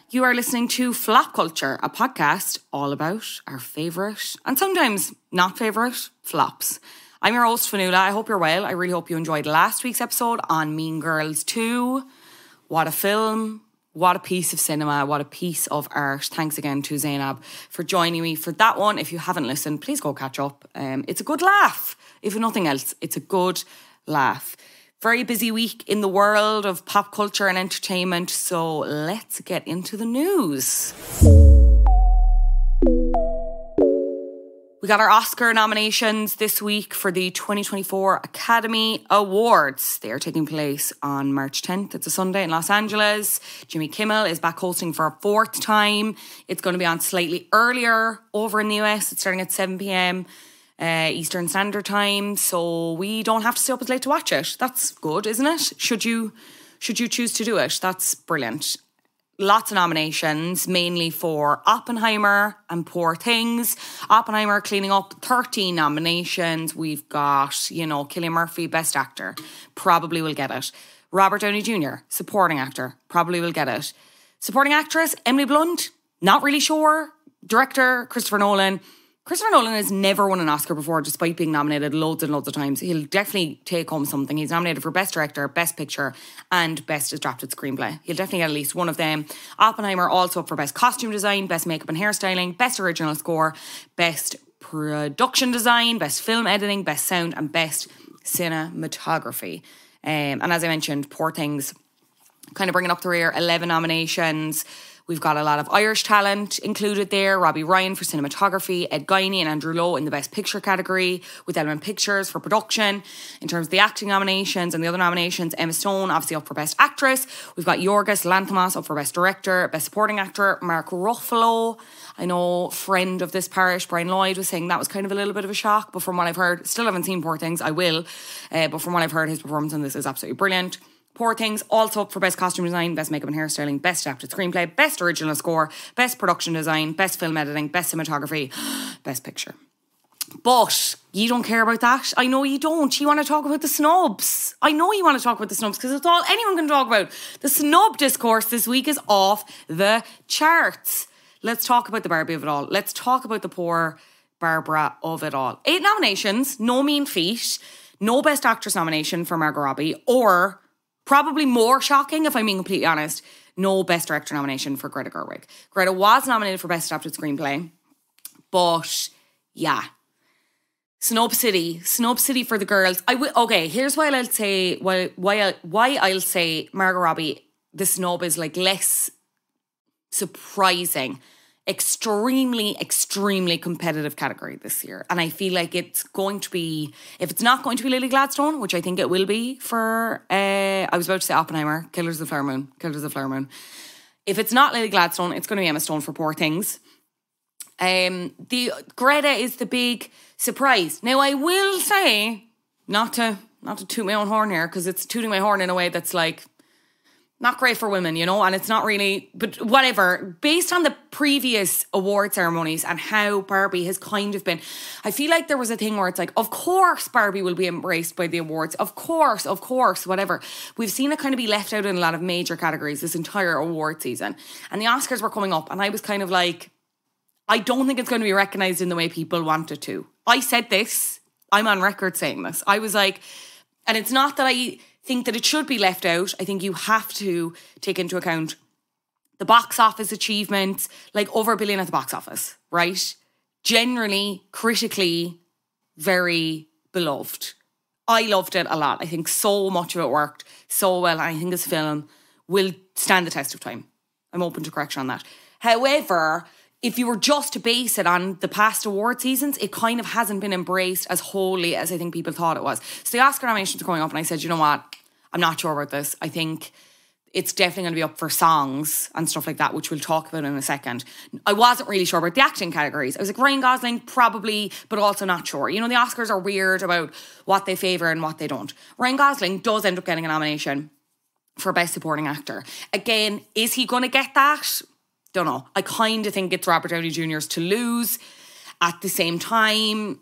You are listening to Flop Culture, a podcast all about our favourite, and sometimes not favourite, flops. I'm your host, Fionnuala. I hope you're well. I really hope you enjoyed last week's episode on Mean Girls 2. What a film. What a piece of cinema. What a piece of art. Thanks again to Zainab for joining me for that one. If you haven't listened, please go catch up. It's a good laugh. If nothing else, it's a good laugh. Very busy week in the world of pop culture and entertainment, so let's get into the news. We got our Oscar nominations this week for the 2024 Academy Awards. They are taking place on March 10th. It's a Sunday in Los Angeles. Jimmy Kimmel is back hosting for a fourth time. It's going to be on slightly earlier over in the US. It's starting at 7 p.m. Eastern Standard Time, so we don't have to stay up as late to watch it. That's good, isn't it? Should you choose to do it? That's brilliant. Lots of nominations, mainly for Oppenheimer and Poor Things. Oppenheimer cleaning up 13 nominations. We've got, Cillian Murphy, Best Actor, probably will get it. Robert Downey Jr., Supporting Actor, probably will get it. Supporting Actress, Emily Blunt, not really sure. Director, Christopher Nolan. Christopher Nolan has never won an Oscar before, despite being nominated loads and loads of times. He'll definitely take home something. He's nominated for Best Director, Best Picture, and Best Adapted Screenplay. He'll definitely get at least one of them. Oppenheimer also up for Best Costume Design, Best Makeup and Hairstyling, Best Original Score, Best Production Design, Best Film Editing, Best Sound, and Best Cinematography. And as I mentioned, Poor Things kind of bringing up the rear, 11 nominations. We've got a lot of Irish talent included there. Robbie Ryan for cinematography, Ed Guiney and Andrew Lowe in the Best Picture category, with Element Pictures for production. In terms of the acting nominations and the other nominations, Emma Stone obviously up for Best Actress. We've got Yorgos Lanthimos up for Best Director, Best Supporting Actor. Mark Ruffalo, I know, friend of this parish, Brian Lloyd, was saying that was kind of a little bit of a shock, but from what I've heard, still haven't seen Poor Things, I will, but from what I've heard, his performance in this is absolutely brilliant. Poor Things also up for Best Costume Design, Best Makeup and Hairstyling, Best Adapted Screenplay, Best Original Score, Best Production Design, Best Film Editing, Best Cinematography, Best Picture. But you don't care about that. I know you don't. You want to talk about the snubs. I know you want to talk about the snubs because it's all anyone can talk about. The snub discourse this week is off the charts. Let's talk about the Barbie of it all. Let's talk about the poor Barbara of it all. 8 nominations, no mean feat. No Best Actress nomination for Margot Robbie, or probably more shocking, if I'm being completely honest, no Best Director nomination for Greta Gerwig. Greta was nominated for Best Adapted Screenplay, but yeah. Snub City for the girls. Okay, here's why I'll say why I'll say Margot Robbie, the snub is like less surprising. Extremely competitive category this year. And I feel like it's going to be, if it's not going to be Lily Gladstone, which I think it will be for, I was about to say Oppenheimer, Killers of the Flower Moon. If it's not Lily Gladstone, it's going to be Emma Stone for Poor Things. The Greta is the big surprise. Now I will say, not to toot my own horn here, because it's tooting my horn in a way that's like, not great for women, and it's not really, but whatever. Based on the previous award ceremonies and how Barbie has kind of been, I feel like there was a thing where it's like, of course Barbie will be embraced by the awards. Of course, whatever. We've seen it kind of be left out in a lot of major categories this entire award season. And the Oscars were coming up and I was kind of like, I don't think it's going to be recognised in the way people want it to. I said this, I'm on record saying this. I was like, and it's not that I think that it should be left out. I think you have to take into account the box office achievements, like over $1 billion at the box office, right? Generally, critically, very beloved. I loved it a lot. I think so much of it worked so well. And I think this film will stand the test of time. I'm open to correction on that. However, if you were just to base it on the past award seasons, it kind of hasn't been embraced as wholly as I think people thought it was. So the Oscar nominations are going up and I said, you know what? I'm not sure about this. I think it's definitely going to be up for songs and stuff like that, which we'll talk about in a second. I wasn't really sure about the acting categories. I was like, Ryan Gosling, probably, but also not sure. The Oscars are weird about what they favour and what they don't. Ryan Gosling does end up getting a nomination for Best Supporting Actor. Again, is he going to get that? Don't know. I kind of think it's Robert Downey Jr.'s to lose. At the same time,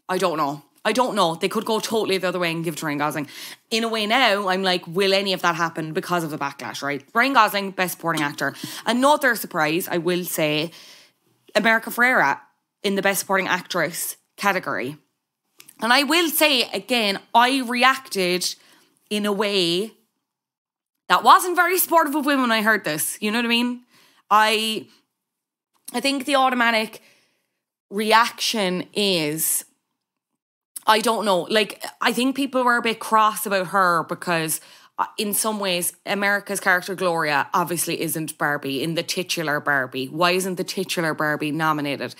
I don't know. I don't know. They could go totally the other way and give it to Ryan Gosling. In a way now, I'm like, will any of that happen because of the backlash, right? Ryan Gosling, Best Supporting Actor. Another surprise, I will say, America Ferrera in the Best Supporting Actress category. And I will say, again, I reacted in a way that wasn't very supportive of women when I heard this. You know what I mean? I think the automatic reaction is, I don't know. Like, I think people were a bit cross about her because in some ways, America's character Gloria obviously isn't Barbie in the titular Barbie. Why isn't the titular Barbie nominated?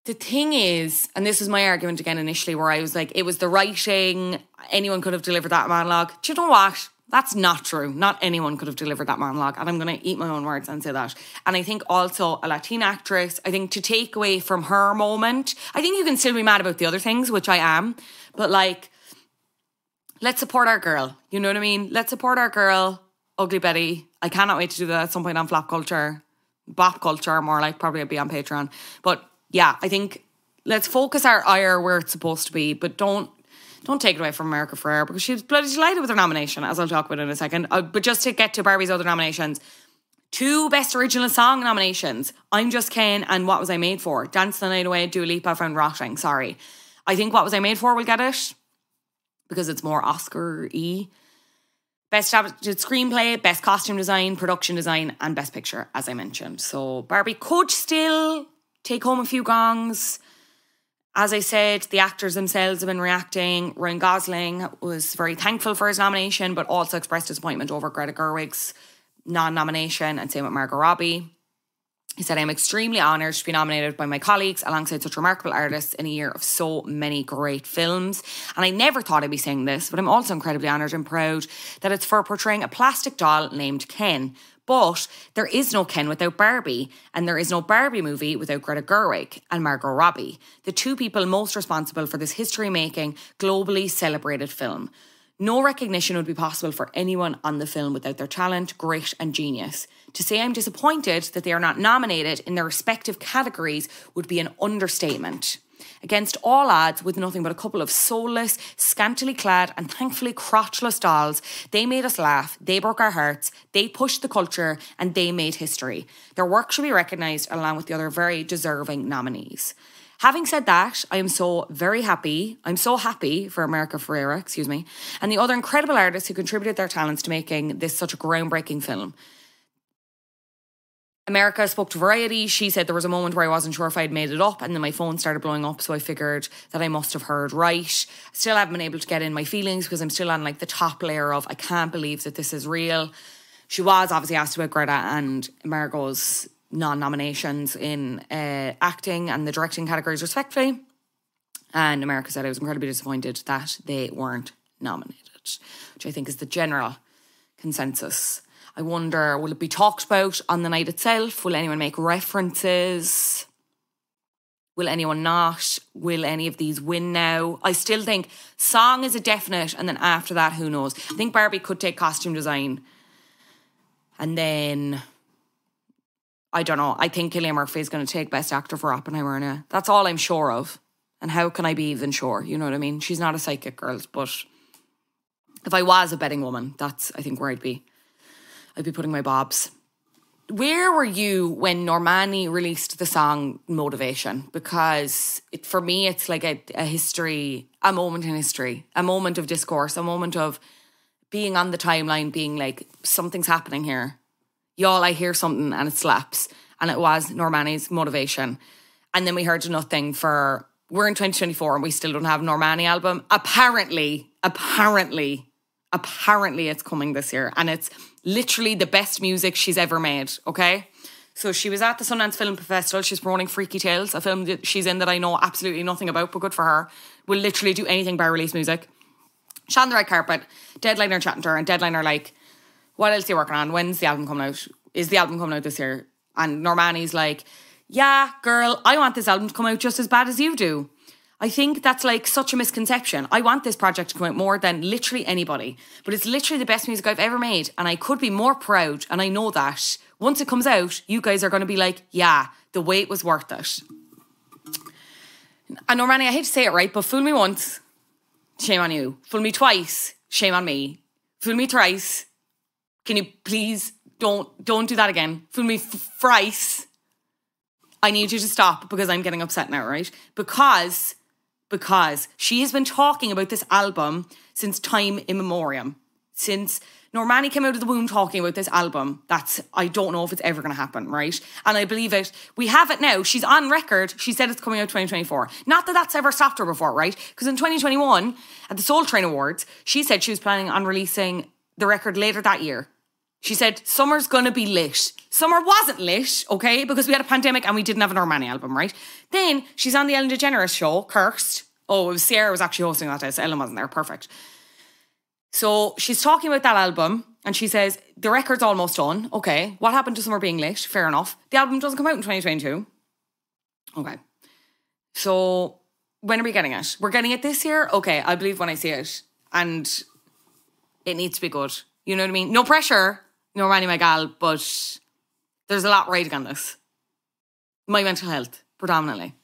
The thing is, and this was my argument again initially, where I was like, it was the writing, anyone could have delivered that monologue. Do you know what? That's not true. Not anyone could have delivered that monologue. And I'm going to eat my own words and say that. And I think also a Latina actress, I think to take away from her moment, I think you can still be mad about the other things, which I am. But like, let's support our girl. You know what I mean? Let's support our girl, Ugly Betty. I cannot wait to do that at some point on Flop Culture. Bop Culture, more like, probably I'll be on Patreon. But yeah, I think let's focus our ire where it's supposed to be, but don't take it away from America Ferrera because she was bloody delighted with her nomination, as I'll talk about in a second. But just to get to Barbie's other nominations, 2 Best Original Song nominations. I'm Just Ken and What Was I Made For? Dance the Night Away, Dua Lipa found rotting. Sorry. I think What Was I Made For will get it because it's more Oscar-y. Best Adapted Screenplay, Best Costume Design, Production Design, and Best Picture, as I mentioned. So Barbie could still take home a few gongs. As I said, the actors themselves have been reacting. Ryan Gosling was very thankful for his nomination, but also expressed disappointment over Greta Gerwig's non-nomination, and same with Margot Robbie. He said, I'm extremely honoured to be nominated by my colleagues alongside such remarkable artists in a year of so many great films. And I never thought I'd be saying this, but I'm also incredibly honoured and proud that it's for portraying a plastic doll named Ken. But there is no Ken without Barbie, and there is no Barbie movie without Greta Gerwig and Margot Robbie, the 2 people most responsible for this history-making, globally celebrated film. No recognition would be possible for anyone on the film without their talent, grit and genius. To say I'm disappointed that they are not nominated in their respective categories would be an understatement. Against all odds, with nothing but a couple of soulless, scantily clad and thankfully crotchless dolls, they made us laugh, they broke our hearts, they pushed the culture, and they made history. Their work should be recognised along with the other very deserving nominees. Having said that, I am so very happy. I'm so happy for America Ferrera, and the other incredible artists who contributed their talents to making this such a groundbreaking film. America spoke to Variety. She said there was a moment where I wasn't sure if I'd made it up, and then my phone started blowing up, so I figured that I must have heard right. Still haven't been able to get in my feelings because I'm still on like the top layer of I can't believe that this is real. She was obviously asked about Greta and Margot's non-nominations in acting and the directing categories respectively, and America said I was incredibly disappointed that they weren't nominated, which I think is the general consensus. I wonder, will it be talked about on the night itself? Will anyone make references? Will anyone not? Will any of these win now? I still think song is a definite, and then after that, who knows? I think Barbie could take costume design. And then, I don't know, I think Cillian Murphy is going to take Best Actor for Oppenheimer now. That's all I'm sure of. And how can I be even sure? You know what I mean? She's not a psychic, girls, but if I was a betting woman, that's, I think, where I'd be. I'd be putting my bobs. Where were you when Normani released the song Motivation? Because for me, it's like a history, a moment in history, a moment of discourse, a moment of being on the timeline, being like, something's happening here. Y'all, I hear something and it slaps. And it was Normani's Motivation. And then we heard nothing for, we're in 2024 and we still don't have a Normani album. Apparently it's coming this year. And it's literally the best music she's ever made, okay? So she was at the Sundance Film Festival. She's promoting Freaky Tales, a film that she's in that I know absolutely nothing about, but good for her. Will literally do anything by release music. Shot on the red carpet. Deadline are chatting to her, and Deadline are like, what else are you working on? When's the album coming out? Is the album coming out this year? And Normani's like, yeah, girl, I want this album to come out just as bad as you do. I think that's like such a misconception. I want this project to come out more than literally anybody. But it's literally the best music I've ever made. And I could be more proud. And I know that. Once it comes out, you guys are going to be like, yeah, the wait was worth it. And Normani, I hate to say it, right, but fool me once, shame on you. Fool me twice, shame on me. Fool me thrice, can you please don't do that again. Fool me thrice, I need you to stop because I'm getting upset now, right? Because she has been talking about this album since time immemorial. Since Normani came out of the womb talking about this album. I don't know if it's ever going to happen, right? And I believe it. We have it now. She's on record. She said it's coming out 2024. Not that that's ever stopped her before, right? Because in 2021, at the Soul Train Awards, she said she was planning on releasing the record later that year. She said, summer's going to be lit. Summer wasn't lit, okay? Because we had a pandemic and we didn't have an Normani album, right? Then she's on the Ellen DeGeneres show, Cursed. Oh, it was Sierra was actually hosting that day, so Ellen wasn't there. Perfect. So she's talking about that album and she says, the record's almost done. Okay, what happened to Summer being lit? Fair enough. The album doesn't come out in 2022. Okay. So when are we getting it? We're getting it this year? Okay, I believe when I see it. And it needs to be good. You know what I mean? No pressure, Normani, my gal, but there's a lot riding on this. My mental health, predominantly.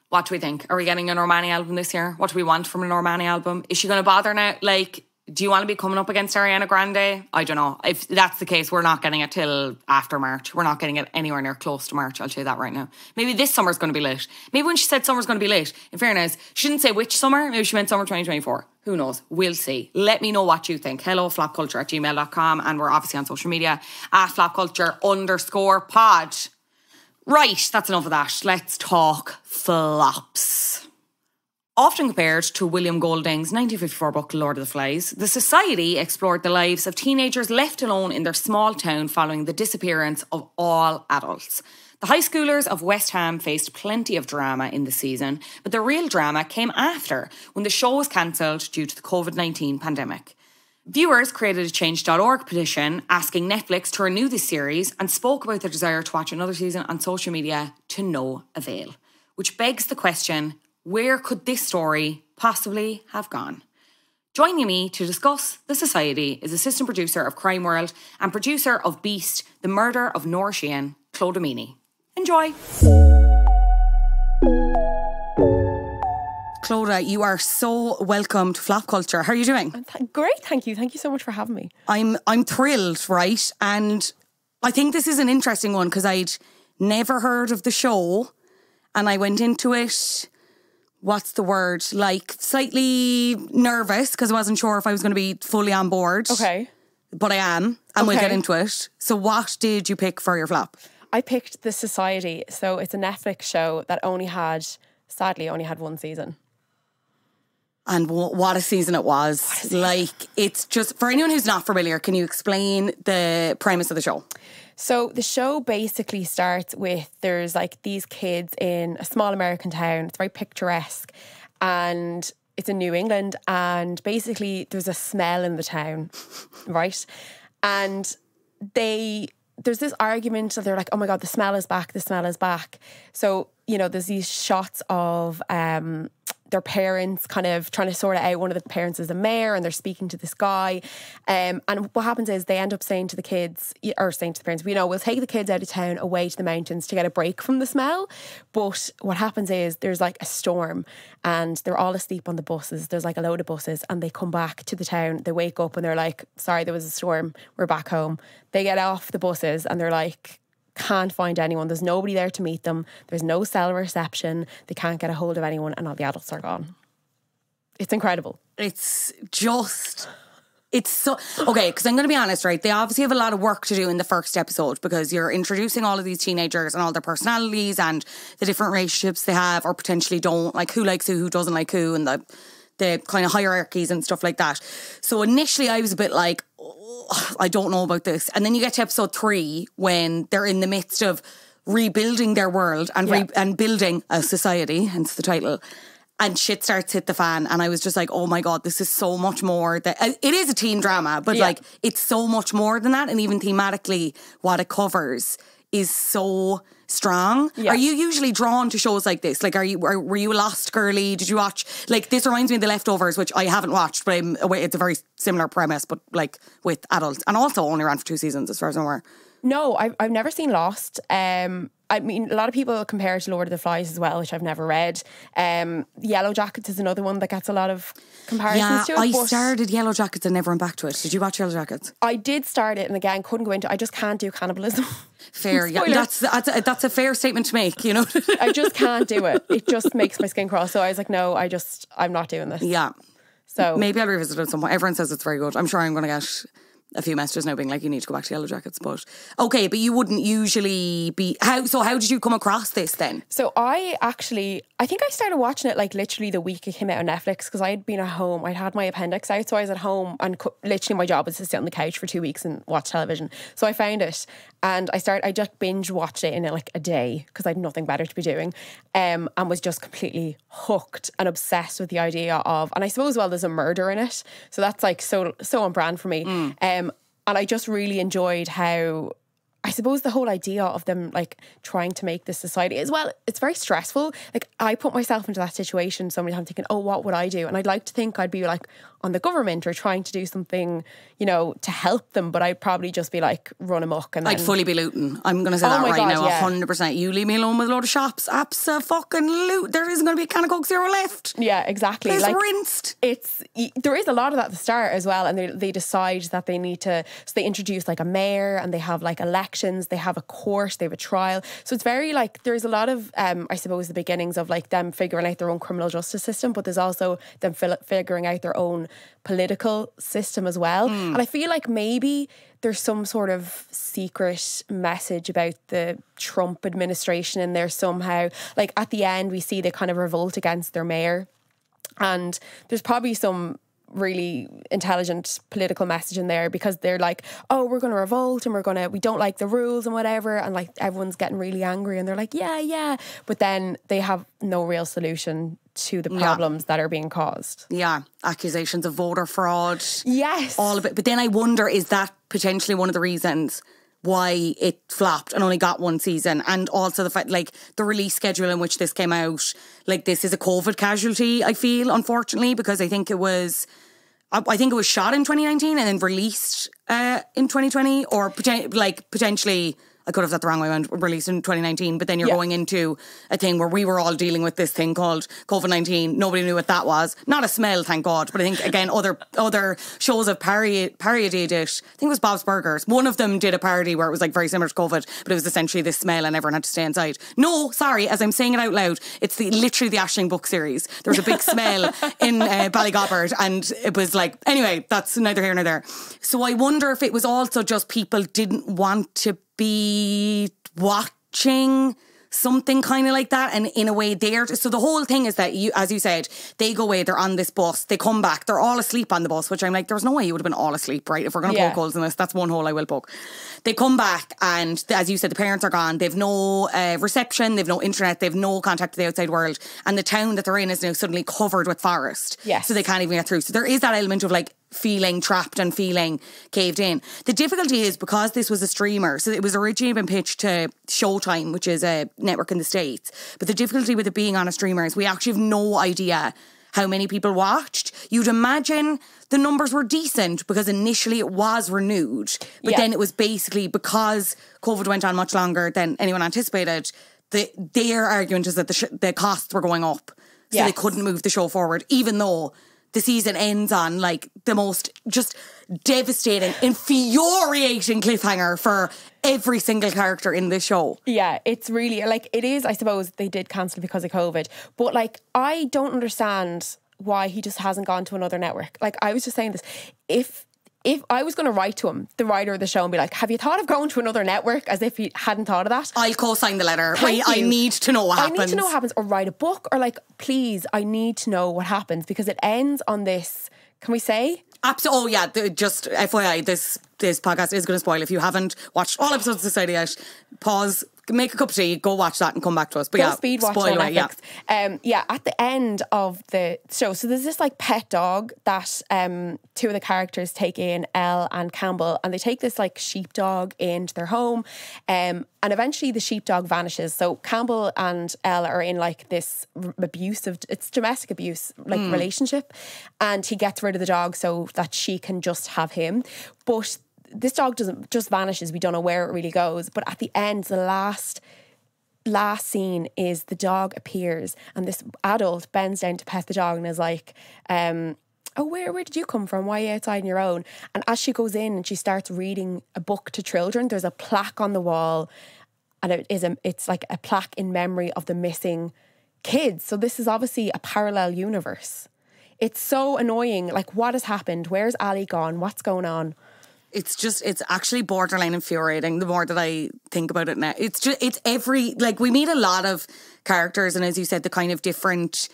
What do we think? Are we getting a Normani album this year? What do we want from a Normani album? Is she going to bother now? Like, do you want to be coming up against Ariana Grande? I don't know. If that's the case, we're not getting it till after March. We're not getting it anywhere near close to March, I'll tell you that right now. Maybe this summer's going to be lit. Maybe when she said summer's going to be lit, in fairness, she didn't say which summer. Maybe she meant summer 2024. Who knows? We'll see. Let me know what you think. Hello, flopculture@gmail.com. And we're obviously on social media at flopculture_pod. Right, that's enough of that. Let's talk flops. Often compared to William Golding's 1954 book, Lord of the Flies, The Society explored the lives of teenagers left alone in their small town following the disappearance of all adults. The high schoolers of West Ham faced plenty of drama in the season, but the real drama came after, when the show was cancelled due to the COVID-19 pandemic. Viewers created a Change.org petition asking Netflix to renew this series and spoke about their desire to watch another season on social media to no avail. Which begs the question, where could this story possibly have gone? Joining me to discuss The Society is assistant producer of Crime World and producer of Beast, The Murder of Nora Sheehan, Clodagh Meaney. Enjoy. Clodagh, you are so welcome to Flop Culture. How are you doing? Great, thank you. Thank you so much for having me. I'm thrilled, right? And I think this is an interesting one because I'd never heard of the show and I went into it, what's the word, like slightly nervous because I wasn't sure if I was going to be fully on board. Okay. But I am, and we'll get into it. So what did you pick for your flop? I picked The Society. So it's a Netflix show that sadly only had one season. And what a season it was. Like, it's just, for anyone who's not familiar, can you explain the premise of the show? So the show basically starts with, there's like these kids in a small American town. It's very picturesque and it's in New England. And basically there's a smell in the town, right? And there's this argument that they're like, oh my God, the smell is back, the smell is back. So, you know, there's these shots of their parents kind of trying to sort it out. One of the parents is the mayor and they're speaking to this guy. And what happens is they end up saying to the kids, or saying to the parents, we'll take the kids out of town away to the mountains to get a break from the smell. But what happens is there's like a storm and they're all asleep on the buses. There's like a load of buses and they come back to the town. They wake up and they're like, sorry, there was a storm. We're back home. They get off the buses and they're like, can't find anyone. There's nobody there to meet them. There's no cell reception. They can't get a hold of anyone and all the adults are gone. It's incredible. It's so... Okay, because I'm going to be honest, right? They obviously have a lot of work to do in the first episode because you're introducing all of these teenagers and all their personalities and the different relationships they have or potentially don't, like who likes who doesn't like who, and the kind of hierarchies and stuff like that. So initially I was a bit like, I don't know about this. And then you get to episode 3 when they're in the midst of rebuilding their world and and building a society, hence the title. And shit starts to hit the fan. And I was just like, oh my God, this is so much more. It is a teen drama, but like it's so much more than that. And even thematically, what it covers is so strong. Yeah. Are you usually drawn to shows like this? Like, were you a Lost girly? Did you watch, like, this reminds me of The Leftovers, which I haven't watched, but it's a very similar premise, but like with adults, and also only ran for 2 seasons as far as I'm aware. No, I've never seen Lost. I mean, a lot of people compare it to Lord of the Flies as well, which I've never read. Yellow Jackets is another one that gets a lot of comparisons to it. I started Yellow Jackets and never went back to it. Did you watch Yellow Jackets? I did start it, and again, couldn't go into it. I just can't do cannibalism. Fair, yeah. That's a fair statement to make, you know. I just can't do it. It just makes my skin crawl. So I was like, no, I'm not doing this. Yeah. So maybe I'll revisit it at some point. Everyone says it's very good. I'm sure I'm going to get a few messages now being like, you need to go back to Yellow Jackets. But okay, but you wouldn't usually be... How did you come across this then? So I think I started watching it like literally the week it came out on Netflix, because I'd been at home. I'd had my appendix out, so I was at home, and literally my job was to sit on the couch for 2 weeks and watch television. So I found it, and I just binge watched it in like a day because I had nothing better to be doing, and was just completely hooked and obsessed with the idea of, and I suppose, well, there's a murder in it, so that's like so on brand for me. And I just really enjoyed how, I suppose, the whole idea of them like trying to make this society as well, it's very stressful. Like, I put myself into that situation so many times thinking, oh, what would I do? And I'd like to think I'd be like on the government or trying to do something, you know, to help them, but I'd probably just be like run amok. And I'd fully be looting. I'm going to say that right God, now, yeah. 100%. You leave me alone with a load of shops, abso-fucking-lute. There isn't going to be a can of Coke Zero left. Yeah, exactly. It's like, rinsed. There is a lot of that at the start as well, and they decide that they need to, so they introduce like a mayor, and they have like elections, they have a court, they have a trial. So it's very like, there's a lot of, I suppose, the beginnings of like them figuring out their own criminal justice system, but there's also them figuring out their own political system as well. And I feel like maybe there's some sort of secret message about the Trump administration in there somehow. Like at the end, we see they kind of revolt against their mayor, and there's probably some really intelligent political message in there, because they're like, oh, we're going to revolt, and we don't like the rules and whatever, and like everyone's getting really angry, and they're like, yeah, but then they have no real solution to the problems that are being caused. Yeah, accusations of voter fraud. Yes. All of it. But then I wonder, is that potentially one of the reasons why it flopped and only got one season? And also the fact, like, the release schedule in which this came out, like, this is a COVID casualty, I feel, unfortunately, because I think it was shot in 2019 and then released in 2020, or potentially, I could have that the wrong way around, released in 2019, but then you're going into a thing where we were all dealing with this thing called COVID-19. Nobody knew what that was. Not a smell, thank God. But I think, again, other shows have parodied it. I think it was Bob's Burgers. One of them did a parody where it was like very similar to COVID, but it was essentially this smell and everyone had to stay inside. No, sorry, as I'm saying it out loud, it's literally the Aisling book series. There was a big smell in Ballygobbard, and it was like, anyway, that's neither here nor there. So I wonder if it was also just people didn't want to be watching something kind of like that, and in a way so the whole thing is that, you, as you said, they go away, they're on this bus, they come back, they're all asleep on the bus, which I'm like, there's no way you would have been all asleep, right? If we're going to poke holes in this, that's one hole I will poke. They come back, and as you said, the parents are gone, they've no reception, they've no internet, they've no contact with the outside world, and the town that they're in is now suddenly covered with forest, so they can't even get through. So there is that element of like feeling trapped and feeling caved in. The difficulty is, because this was a streamer, so it was originally been pitched to Showtime, which is a network in the States, but the difficulty with it being on a streamer is we actually have no idea how many people watched. You'd imagine the numbers were decent because initially it was renewed, but then it was basically, because COVID went on much longer than anyone anticipated, their argument is that the costs were going up, so they couldn't move the show forward, even though the season ends on like the most just devastating, infuriating cliffhanger for every single character in this show. Yeah, it's really, like, it is, I suppose they did cancel because of COVID, but like, I don't understand why he just hasn't gone to another network. Like, I was just saying this, if I was going to write to him, the writer of the show, and be like, have you thought of going to another network, as if he hadn't thought of that? I'll co-sign the letter. I need to know what happens. I need to know what happens, or write a book, or like, please, I need to know what happens, because it ends on this, can we say? Absolutely. Oh yeah, just FYI, this podcast is going to spoil. If you haven't watched all episodes of Society yet, pause, make a cup of tea, go watch that and come back to us. But go speed watch on Netflix. At the end of the show, so there's this like pet dog that two of the characters take in, Elle and Campbell, and they take this like sheepdog into their home, and eventually the sheepdog vanishes. So Campbell and Elle are in like this it's domestic abuse like relationship, and he gets rid of the dog so that she can just have him. But this dog doesn't just vanishes. We don't know where it really goes. But at the end, the last scene is the dog appears and this adult bends down to pet the dog and is like, oh, where did you come from? Why are you outside on your own? And as she goes in and she starts reading a book to children, there's a plaque on the wall, and it's like a plaque in memory of the missing kids. So this is obviously a parallel universe. It's so annoying. Like, what has happened? Where's Ali gone? What's going on? It's actually borderline infuriating the more that I think about it now. It's we meet a lot of characters, and as you said, the kind of different,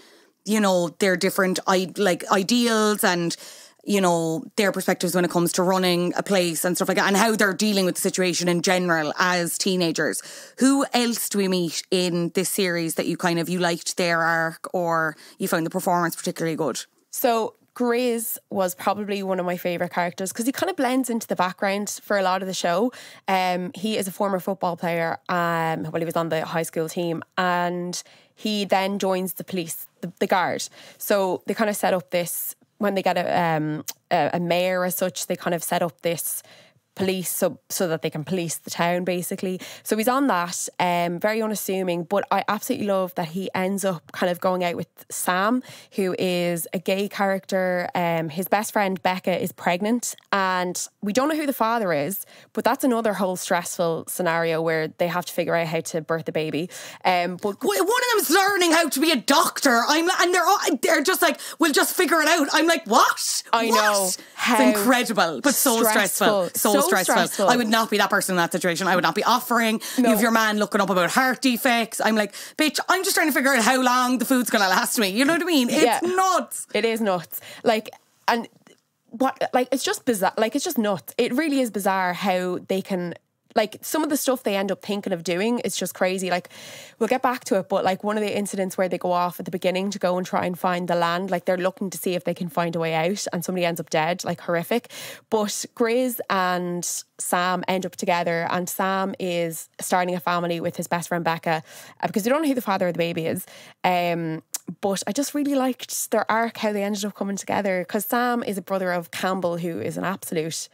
their different ideals and, their perspectives when it comes to running a place and stuff like that, and how they're dealing with the situation in general as teenagers. Who else do we meet in this series that you liked their arc, or you found the performance particularly good? So Grizz was probably one of my favourite characters because he kind of blends into the background for a lot of the show. He is a former football player. He was on the high school team, and he then joins the police, the guard. So they kind of set up this, when they get a mayor as such, they kind of set up this police so that they can police the town, basically. So he's on that, very unassuming, but I absolutely love that he ends up kind of going out with Sam, who is a gay character. His best friend Becca is pregnant, and we don't know who the father is, but that's another whole stressful scenario where they have to figure out how to birth a baby. But one of them is learning how to be a doctor. And they're just like, we'll just figure it out. I'm like, what? I know. It's incredible, but so stressful. So stressful. I would not be that person in that situation. I would not be offering. No. You have your man looking up about heart defects. I'm like, bitch, I'm just trying to figure out how long the food's going to last me. You know what I mean? It's nuts. It is nuts. It's just bizarre. It's just nuts. It really is bizarre how they can... some of the stuff they end up thinking of doing is just crazy. We'll get back to it, but one of the incidents where they go off at the beginning to go and try and find the land, they're looking to see if they can find a way out, and somebody ends up dead, horrific. But Grizz and Sam end up together, and Sam is starting a family with his best friend Becca, because they don't know who the father of the baby is. But I just really liked their arc, how they ended up coming together, because Sam is a brother of Campbell, who is an absolute...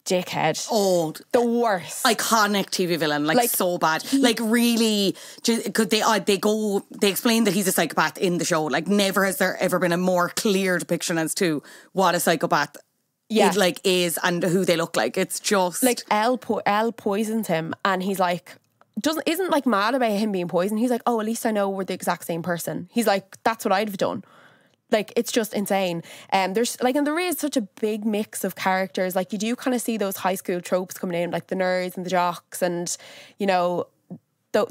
dickhead. Old. The worst. Iconic TV villain. So bad. Really, because they explain that he's a psychopath in the show. Never has there ever been a more clear depiction as to what a psychopath is and who they look like. It's just... Elle poisons him, and he's isn't mad about him being poisoned. He's like, oh, at least I know we're the exact same person. He's like, that's what I'd have done. It's just insane. And there is such a big mix of characters. You do kind of see those high school tropes coming in, the nerds and the jocks, and the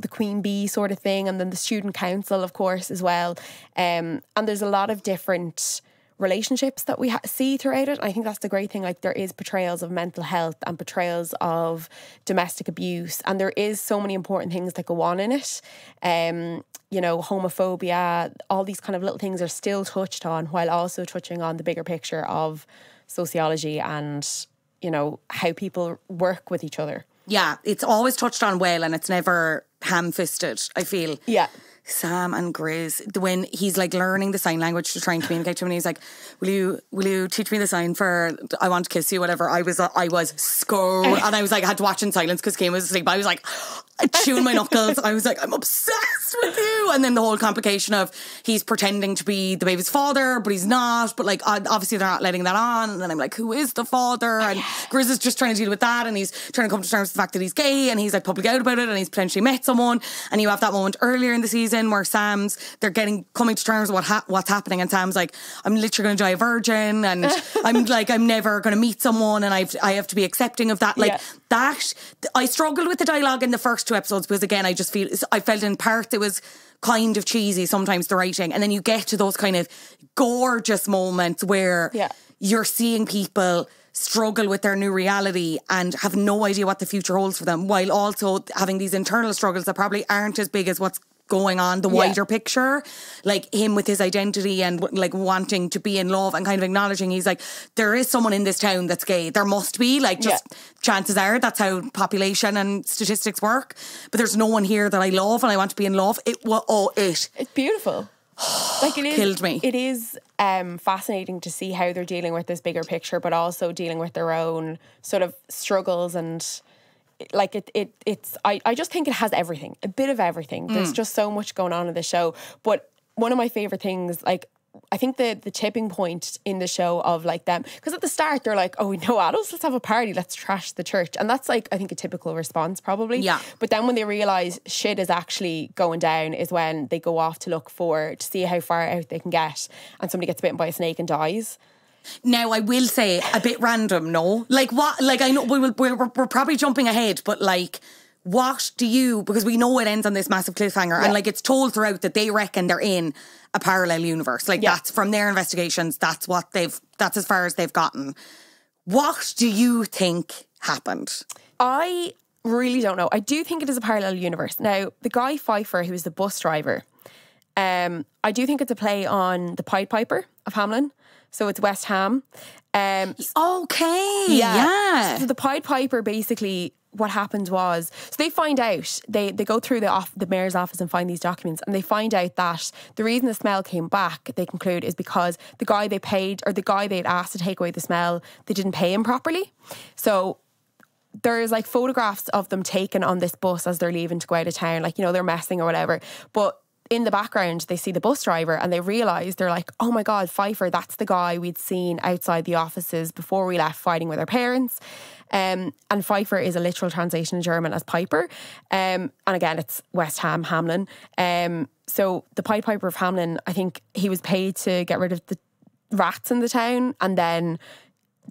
queen bee sort of thing, and then the student council, of course, as well. And there's a lot of different relationships that we see throughout it. And I think that's the great thing. There is portrayals of mental health and portrayals of domestic abuse, and there is so many important things that go on in it. Homophobia, all these kind of little things are still touched on, while also touching on the bigger picture of sociology and, how people work with each other. Yeah, it's always touched on well, and it's never ham-fisted, I feel. Yeah. Sam and Grizz, when he's learning the sign language to try and communicate to him, and he's like, will you teach me the sign for I want to kiss you, whatever. I was scared, and I was I had to watch in silence because Kim was asleep. I was chewing my knuckles. I was I'm obsessed with you. And then the whole complication of he's pretending to be the baby's father, but he's not, but obviously they're not letting that on. And then I'm who is the father? And Grizz is just trying to deal with that, and he's trying to come to terms with the fact that he's gay, and he's public out about it, and he's potentially met someone. And you have that moment earlier in the season where they're coming to terms with what's happening, and Sam's I'm literally going to die a virgin, and I'm never going to meet someone, and I have to be accepting of that. That I struggled with the dialogue in the first 2 episodes because again I felt in parts it was kind of cheesy sometimes, the writing, and then you get to those kind of gorgeous moments where you're seeing people struggle with their new reality and have no idea what the future holds for them, while also having these internal struggles that probably aren't as big as what's going on, the wider picture, him with his identity and wanting to be in love and kind of acknowledging he's there is someone in this town that's gay. There must be, chances are that's how population and statistics work, but there's no one here that I love and I want to be in love. It's beautiful. It is, killed me. It is fascinating to see how they're dealing with this bigger picture, but also dealing with their own sort of struggles and like I just think it has everything, a bit of everything. There's just so much going on in the show. But one of my favourite things, like, I think the tipping point in the show of like them, because at the start they're like, oh, we know adults, let's have a party, let's trash the church. And that's like, I think a typical response probably. Yeah. But then when they realise shit is actually going down is when they go off to see how far out they can get, and somebody gets bitten by a snake and dies. Now, I will say, a bit random, no? Like, what? Like, I know we're probably jumping ahead, but like, what do you, because we know it ends on this massive cliffhanger, and like, it's told throughout that they reckon they're in a parallel universe. Like, that's from their investigations, that's as far as they've gotten. What do you think happened? I really don't know. I do think it is a parallel universe. Now, the guy Pfeiffer, who's the bus driver, I do think it's a play on the Pied Piper of Hamelin. So it's West Ham. Okay, yeah. So the Pied Piper, basically, what happened was, so they find out, they go through the mayor's office and find these documents, and they find out that the reason the smell came back, they conclude, is because the guy they paid, or the guy they'd asked to take away the smell, they didn't pay him properly. So there's like photographs of them taken on this bus as they're leaving to go out of town, like, you know, they're messing or whatever. But in the background, they see the bus driver and they realise, they're like, oh my God, Pfeiffer, that's the guy we'd seen outside the offices before we left fighting with our parents. And Pfeiffer is a literal translation in German as Piper. And again, it's West Ham, Hamelin. So the Pied Piper of Hamelin, I think he was paid to get rid of the rats in the town, and then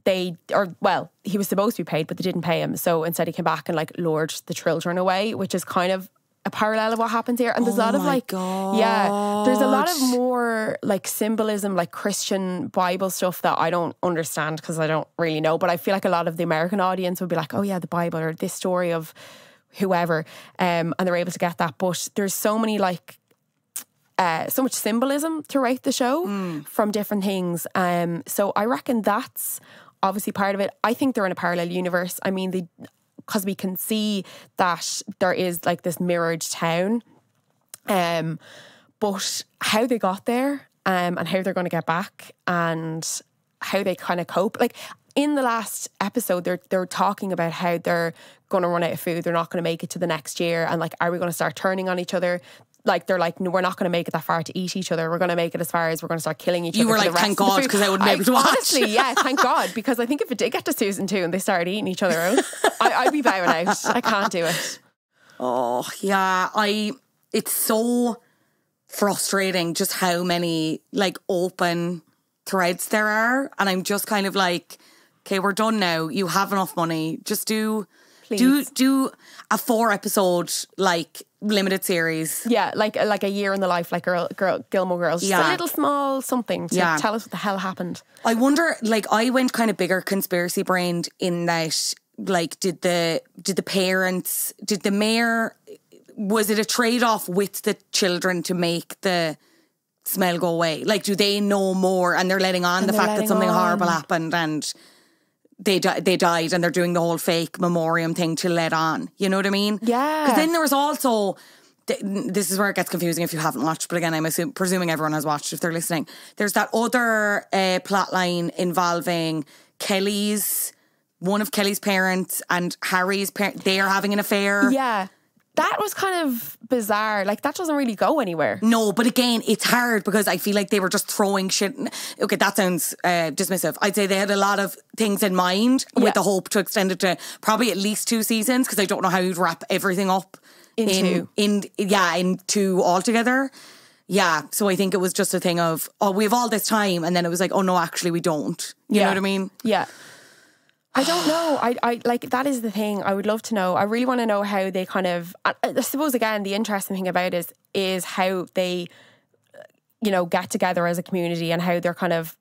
he was supposed to be paid, but they didn't pay him. So instead he came back and like lured the children away, which is kind of a parallel of what happens here. And there's a lot of like, there's a lot of more like symbolism, like Christian Bible stuff that I don't understand because I don't really know. But I feel like a lot of the American audience would be like, oh yeah, the Bible, or this story of whoever. And they're able to get that. But there's so many like, so much symbolism throughout the show from different things. So I reckon that's obviously part of it. I think they're in a parallel universe. I mean, because we can see that there is like this mirrored town, but how they got there, and how they're going to get back, and how they kind of cope. Like in the last episode, they're talking about how they're going to run out of food, they're not going to make it to the next year, and like, are we going to start turning on each other? Like, they're like, no, we're not going to make it that far to eat each other. We're going to make it as far as we're going to start killing each other. You were like, thank God, because I wouldn't be able to watch. Honestly, yeah, thank God. Because I think if it did get to season 2 and they started eating each other out, I'd be bowing out. I can't do it. Oh, yeah. It's so frustrating just how many like open threads there are. And I'm just kind of like, okay, we're done now. You have enough money. Just do a 4-episode like limited series. Yeah, like a year in the life, like Gilmore Girls. Just a little small something to tell us what the hell happened. I wonder, like, I went kind of bigger conspiracy brained in that, like, did the mayor, was it a trade-off with the children to make the smell go away? Like, do they know more and they're letting on the fact that something horrible happened and they died, and they're doing the whole fake memoriam thing to let on? You know what I mean? Yeah. Because then there was also, this is where it gets confusing if you haven't watched, but again, I'm presuming everyone has watched if they're listening. There's that other plot line involving one of Kelly's parents and Harry's parent. They are having an affair. Yeah. That was kind of bizarre. Like, that doesn't really go anywhere. No, but again, it's hard because I feel like they were just throwing shit. Okay, that sounds dismissive. I'd say they had a lot of things in mind with the hope to extend it to probably at least 2 seasons, because I don't know how you'd wrap everything up in 2 altogether. Yeah, so I think it was just a thing of, oh, we have all this time, and then it was like, oh no, actually we don't. You know what I mean? Yeah. I don't know. I like, that is the thing. I would love to know. I really want to know how they kind of, I suppose again, the interesting thing about it is how they, you know, get together as a community and how they're kind of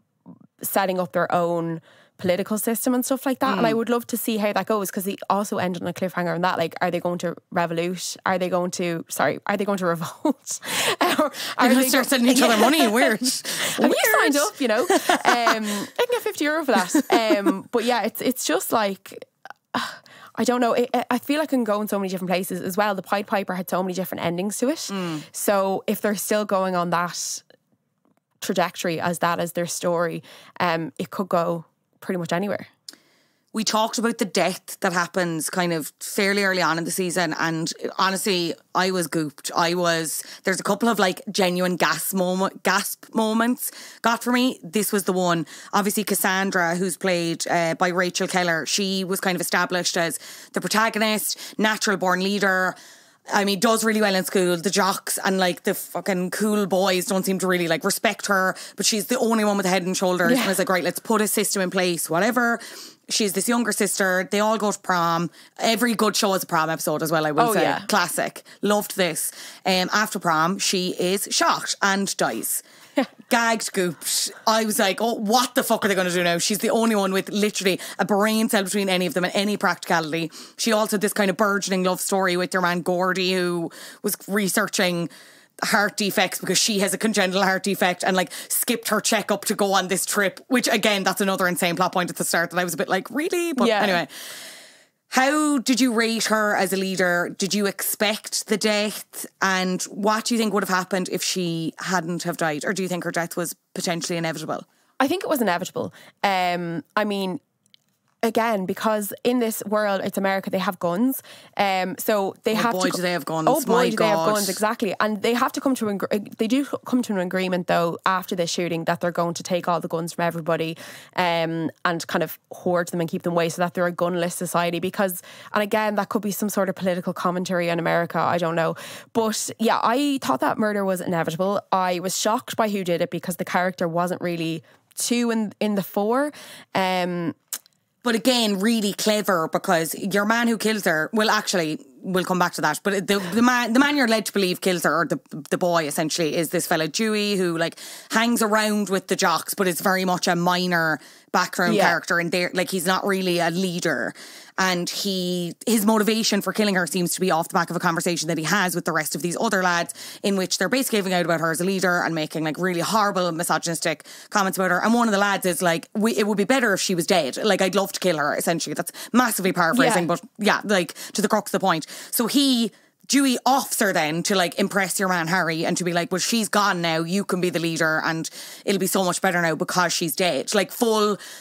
setting up their own political system and stuff like that. And I would love to see how that goes, because they also end on a cliffhanger on that. Like, are they going to revolute? Are they going to revolt? Or are they going to start sending each other money? Weird. Have you signed up, you know? I can get €50 for that. But yeah, it's just like, I don't know. I feel like it can go in so many different places as well. The Pied Piper had so many different endings to it. So if they're still going on that trajectory as that as their story, it could go pretty much anywhere. We talked about the death that happens kind of fairly early on in the season, and honestly, I was gooped. There's a couple of like genuine gasp moments got for me. This was the one. Obviously, Cassandra, who's played by Rachel Keller, she was kind of established as the protagonist, natural born leader. I mean, does really well in school. The jocks and like the fucking cool boys don't seem to really like respect her, but she's the only one with a head and shoulders. Yeah. And I was like, right, let's put a system in place, whatever. She's this younger sister. They all go to prom. Every good show has a prom episode as well, I will say. Yeah. Classic. Loved this. After prom, she is shot and dies. Gagged, gooped. I was like, oh, what the fuck are they going to do now? She's the only one with literally a brain cell between any of them and any practicality. She also had this kind of burgeoning love story with their man Gordy, who was researching heart defects because she has a congenital heart defect, and like skipped her checkup to go on this trip, which again, that's another insane plot point at the start that I was a bit like, really? But anyway. How did you rate her as a leader? Did you expect the death? And what do you think would have happened if she hadn't have died? Or do you think her death was potentially inevitable? I think it was inevitable. I mean, again, because in this world, it's America, they have guns. So they have boy, do they have guns. Oh boy, My do God. they have guns, exactly. And they have to come to an agreement, though, after this shooting, that they're going to take all the guns from everybody and kind of hoard them and keep them away so that they're a gunless society. Because, and again, that could be some sort of political commentary on America, I don't know. But yeah, I thought that murder was inevitable. I was shocked by who did it because the character wasn't really too in the fore. But again, really clever, because your man who kills her, well, actually, we'll come back to that. But the man you're led to believe kills her, or the boy essentially, is this fella Dewey, who like hangs around with the jocks, but is very much a minor background character, and like he's not really a leader. And his motivation for killing her seems to be off the back of a conversation that he has with the rest of these other lads, in which they're basically giving out about her as a leader and making like really horrible misogynistic comments about her. And one of the lads is like, it would be better if she was dead. Like, I'd love to kill her, essentially. That's massively paraphrasing, but yeah, like to the crux of the point. So Dewey offs her then to like impress your man Harry and to be like, well, she's gone now, you can be the leader and it'll be so much better now because she's dead. Like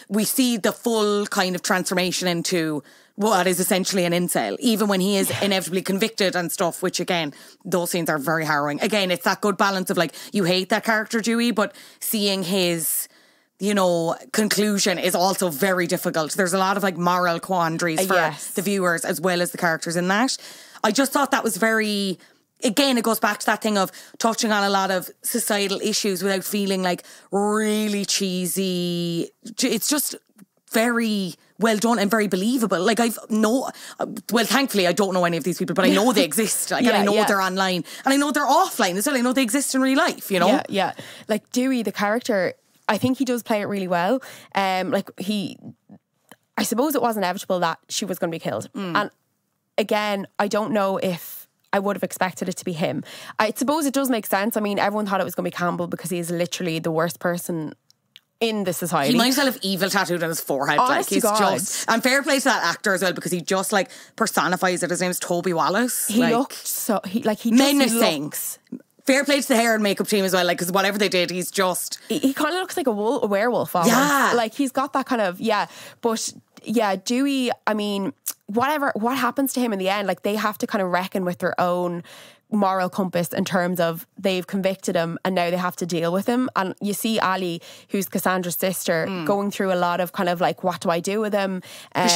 we see the full kind of transformation into what is essentially an incel, even when he is inevitably convicted and stuff, which again, those scenes are very harrowing. Again, it's that good balance of like, you hate that character Dewey, but seeing his, you know, conclusion is also very difficult. There's a lot of like moral quandaries for the viewers as well as the characters in that. I just thought that was very, again, it goes back to that thing of touching on a lot of societal issues without feeling like really cheesy. It's just very well done and very believable. Like thankfully I don't know any of these people, but I know they exist. Like, and I know they're online and I know they're offline as well. I know they exist in real life, you know? Yeah. Like Dewey, the character, I think he does play it really well. I suppose it was inevitable that she was going to be killed. And again, I don't know if I would have expected it to be him. I suppose it does make sense. I mean, everyone thought it was going to be Campbell because he is literally the worst person in the society. He might as well have evil tattooed on his forehead. And fair play to that actor as well, because he just like personifies it. His name is Toby Wallace. He menacing. Fair play to the hair and makeup team as well, like, because whatever they did, he's just... He kind of looks like a werewolf almost. Yeah. Like, he's got that kind of, But, yeah, Dewey, I mean, what happens to him in the end, like, they have to kind of reckon with their own moral compass in terms of they've convicted him and now they have to deal with him. And you see Ali, who's Cassandra's sister, going through a lot of kind of like, what do I do with him?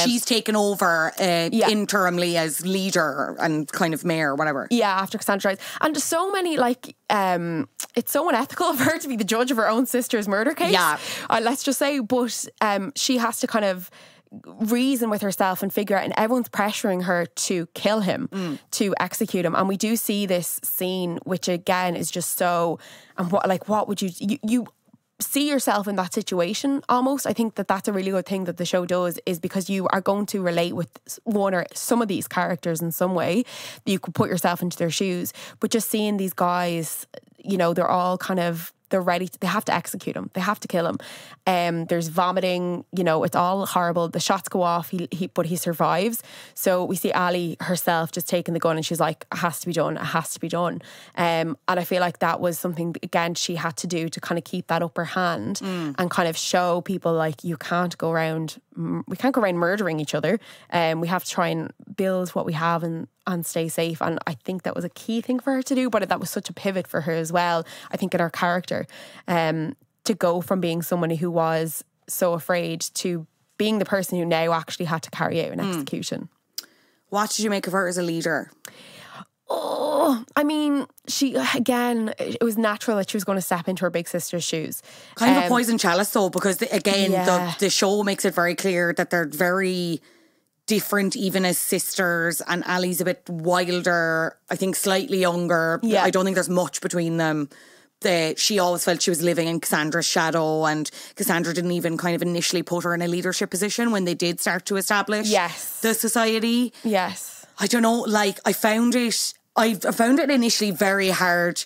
She's taken over interimly as leader and kind of mayor or whatever. Yeah, after Cassandra dies. And just so many, like, it's so unethical of her to be the judge of her own sister's murder case. Yeah. Let's just say, but she has to kind of reason with herself and figure out, and everyone's pressuring her to kill him, to execute him. And we do see this scene, which again is just so, and what would you see yourself in that situation almost. I think that that's a really good thing that the show does, is because you are going to relate with one or some of these characters in some way. You could put yourself into their shoes, but just seeing these guys, you know, they're all kind of they're ready. They have to execute him. They have to kill him. There's vomiting. You know, it's all horrible. The shots go off. But he survives. So we see Ali herself just taking the gun, and she's like, "It has to be done. It has to be done." And I feel like that was something again she had to do to kind of keep that upper hand and kind of show people like we can't go around murdering each other. We have to try and build what we have and stay safe. And I think that was a key thing for her to do, but that was such a pivot for her as well, I think, in her character, to go from being someone who was so afraid to being the person who now actually had to carry out an execution. What did you make of her as a leader? Oh, I mean, it was natural that she was going to step into her big sister's shoes. Kind of a poison chalice though, because the show makes it very clear that they're very different even as sisters, and Ali's a bit wilder, I think slightly younger. Yeah. I don't think there's much between them. She always felt she was living in Cassandra's shadow, and Cassandra didn't even kind of initially put her in a leadership position when they did start to establish the society. Yes. I don't know, like I found it initially very hard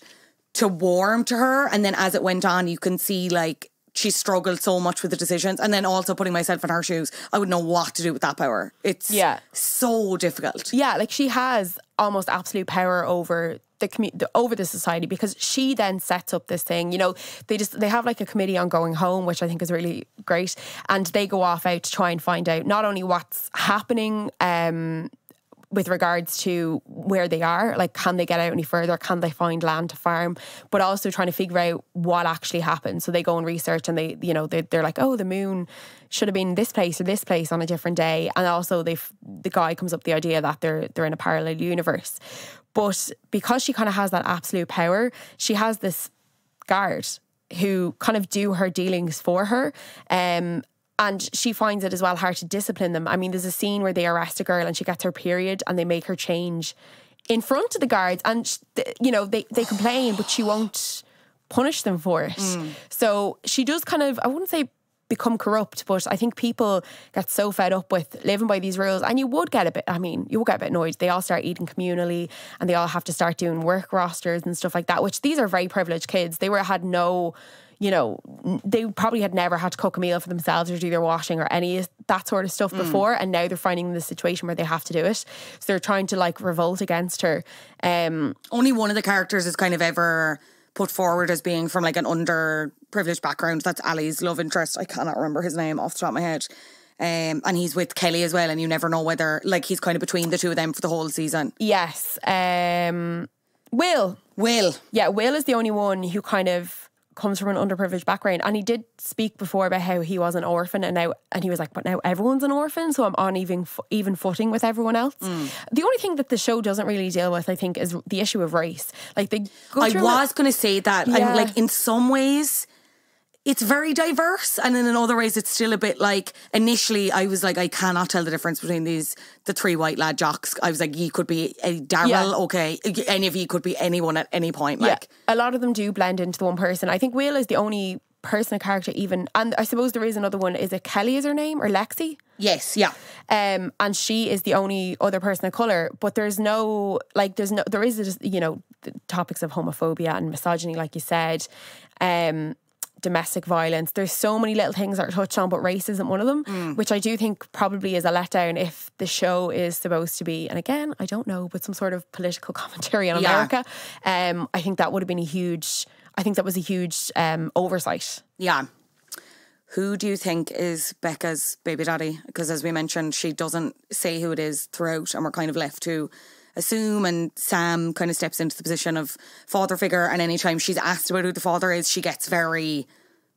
to warm to her, and then as it went on you can see like she struggled so much with the decisions, and then also putting myself in her shoes, I wouldn't know what to do with that power. It's so difficult. Yeah, like she has almost absolute power over the society, because she then sets up this thing. You know, they have like a committee on going home, which I think is really great, and they go off out to try and find out not only what's happening with regards to where they are, like can they get out any further, can they find land to farm, but also trying to figure out what actually happened. So they go and research, and they're like, oh, the moon should have been this place or this place on a different day. And also the guy comes up with the idea that they're in a parallel universe. But because she kind of has that absolute power, she has this guard who kind of do her dealings for her. And she finds it as well hard to discipline them. I mean, there's a scene where they arrest a girl and she gets her period, and they make her change in front of the guards, and they complain, but she won't punish them for it. So she does kind of, I wouldn't say become corrupt, but I think people get so fed up with living by these rules, and you would get a bit annoyed. They all start eating communally, and they all have to start doing work rosters and stuff like that, which these are very privileged kids. They probably had never had to cook a meal for themselves or do their washing or any of that sort of stuff before, and now they're finding the situation where they have to do it. So they're trying to like revolt against her. Only one of the characters is kind of ever put forward as being from like an underprivileged background. That's Ali's love interest. I cannot remember his name off the top of my head. And he's with Kelly as well, and you never know whether, like, he's kind of between the two of them for the whole season. Yes. Will. Yeah, Will is the only one who kind of comes from an underprivileged background, and he did speak before about how he was an orphan, and he was like, but now everyone's an orphan, so I'm on even footing with everyone else. The only thing that the show doesn't really deal with, I think, is the issue of race. Like I was going to say that. Yeah. I'm like, in some ways it's very diverse, and in other ways it's still a bit like, initially I was like, I cannot tell the difference between the three white lad jocks. I was like, you could be a Daryl, okay, any of you could be anyone at any point. Like, a lot of them do blend into the one person. I think Will is the only person, a character even, and I suppose there is another one. Is it Kelly is her name, or Lexi? Yes, yeah. And she is the only other person of colour, but there is the topics of homophobia and misogyny, like you said, domestic violence. There's so many little things that are touched on, but race isn't one of them, which I do think probably is a letdown if the show is supposed to be, and again, I don't know, but some sort of political commentary on America. I think that would have been a huge oversight. Yeah. Who do you think is Becca's baby daddy? Because as we mentioned, she doesn't say who it is throughout, and we're kind of left to assume, and Sam kind of steps into the position of father figure, and anytime she's asked about who the father is, she gets very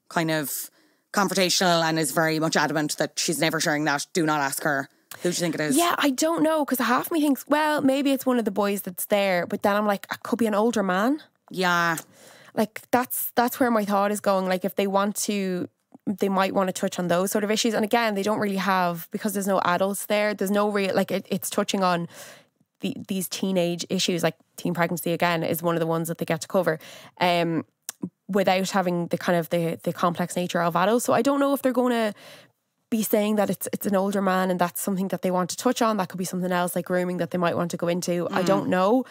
kind of confrontational and is very much adamant that she's never sharing that. Do not ask her. Who do you think it is? Yeah, I don't know, because half me thinks, well, maybe it's one of the boys that's there, but then I'm like, it could be an older man. Yeah. Like, that's where my thought is going. Like, if they want to, they might want to touch on those sort of issues. And again, they don't really have, because there's no adults there, there's no real, like, it's touching on these teenage issues, like teen pregnancy again is one of the ones that they get to cover, without having the kind of the complex nature of adults. So I don't know if they're going to be saying that it's an older man and that's something that they want to touch on. That could be something else like grooming that they might want to go into. I don't know.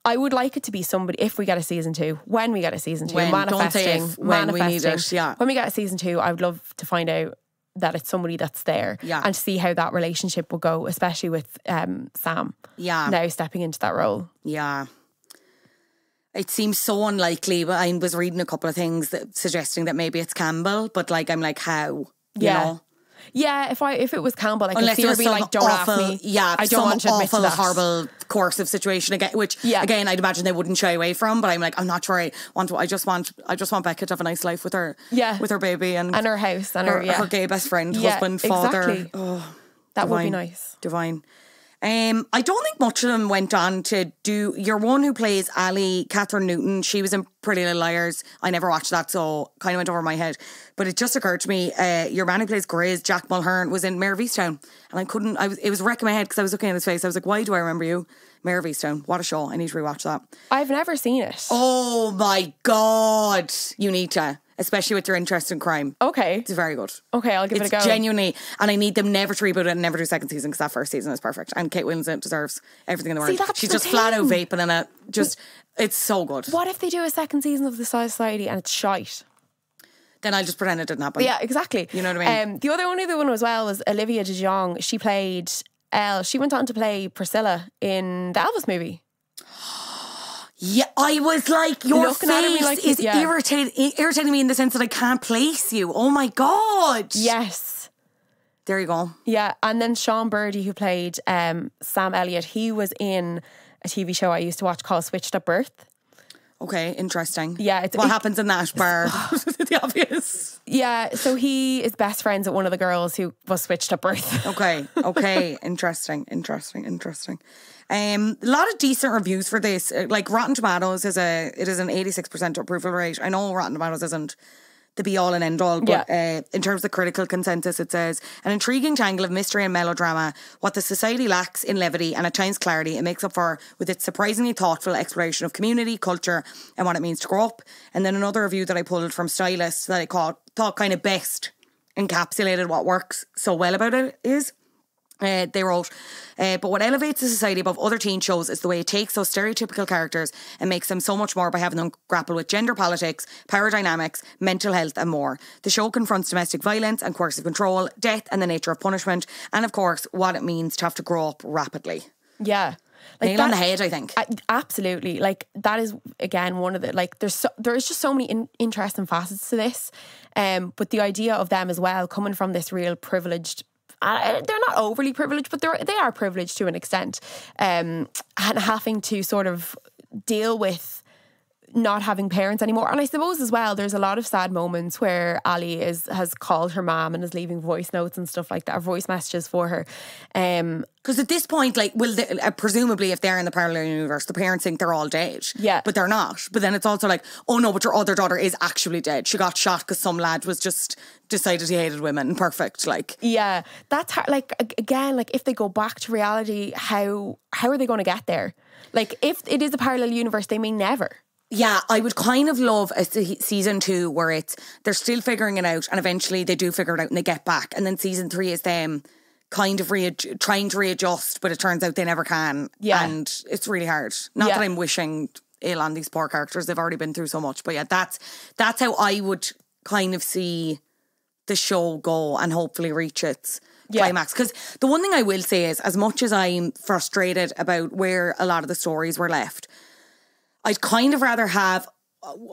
I would like it to be somebody, if we get a season 2, when we get a season 2, When, manifesting. don't say if, when we need it, yeah. When we get a season 2, I would love to find out that it's somebody that's there and see how that relationship will go, especially with Sam now stepping into that role. Yeah. It seems so unlikely, but I was reading a couple of things that suggesting that maybe it's Campbell, but like I'm like, how? You know? Yeah, if it was Campbell, I Unless could see her there be was like, don't awful, ask me. Yeah, I don't want to admit to that. horrible coercive situation again, which again I'd imagine they wouldn't shy away from. But I'm like, I'm not sure I want to. I just want Becca to have a nice life with her, with her baby and her house and her gay best friend, husband, father. Exactly. Oh, that divine, would be nice. Divine. I don't think much of them went on to do. Your one who plays Ali, Catherine Newton, she was in Pretty Little Liars. I never watched that, so kind of went over my head. But it just occurred to me, your man who plays Grizz, Jack Mulhern, was in Mare of Easttown. And it was wrecking my head because I was looking at his face. I was like, why do I remember you? Mare of Easttown. What a show. I need to rewatch that. I've never seen it. Oh my God. You need to. Especially with your interest in crime. Okay. It's very good. Okay, I'll give it a go. It's genuinely, and I need them never to reboot it and never do second season because that first season is perfect. And Kate Winslet deserves everything in the world. That's She's the just thing. flat out vaping in it. Just, it's so good. What if they do a second season of The Society and it's shite? Then I'll just pretend it didn't happen. Yeah, exactly. You know what I mean? The only other one as well was Olivia de Jong. She played Elle. She went on to play Priscilla in the Elvis movie. Yeah, I was like, your Looking at me face like is yeah. irritating me in the sense that I can't place you. Oh my God. Yes. There you go. Yeah, and then Sean Birdie, who played Sam Elliott, he was in a TV show I used to watch called Switched at Birth. Okay, interesting. Yeah, what happens in that bar? The obvious. Yeah, so he is best friends with one of the girls who was switched at birth. Okay. Interesting. A lot of decent reviews for this. Like Rotten Tomatoes it is an 86% approval rate. I know Rotten Tomatoes isn't the be all and end all, but in terms of the critical consensus, it says an intriguing tangle of mystery and melodrama. What the society lacks in levity and at times clarity, it makes up for with its surprisingly thoughtful exploration of community, culture, and what it means to grow up. And then another review that I pulled from Stylist that I thought kind of best encapsulated what works so well about it is. They wrote, but what elevates the society above other teen shows is the way it takes those stereotypical characters and makes them so much more by having them grapple with gender politics, power dynamics, mental health and more. The show confronts domestic violence and coercive control, death and the nature of punishment, and of course what it means to have to grow up rapidly. Yeah. Nail on the head, I think. Absolutely. Like that is, again, one of the, like there is just so many interesting facets to this. But the idea of them as well, coming from this real privileged, they're not overly privileged, but they are privileged to an extent, and having to sort of deal with not having parents anymore. And I suppose as well, there's a lot of sad moments where Ali has called her mom and is leaving voice notes and stuff like that, or voice messages for her. Because at this point, like, presumably if they're in the parallel universe, the parents think they're all dead. Yeah. But they're not. But then it's also like, oh no, but your other daughter is actually dead. She got shot because some lad was just decided he hated women. Perfect. Like, yeah, that's hard. Like, again, like if they go back to reality, how are they going to get there? Like, if it is a parallel universe, they may never. Yeah, I would kind of love a season 2 where they're still figuring it out and eventually they do figure it out and they get back. And then season 3 is them kind of trying to readjust, but it turns out they never can. Yeah. And it's really hard. Not that I'm wishing ill on these poor characters. They've already been through so much. But yeah, that's how I would kind of see the show go and hopefully reach its climax. Because the one thing I will say is, as much as I'm frustrated about where a lot of the stories were left, I'd kind of rather have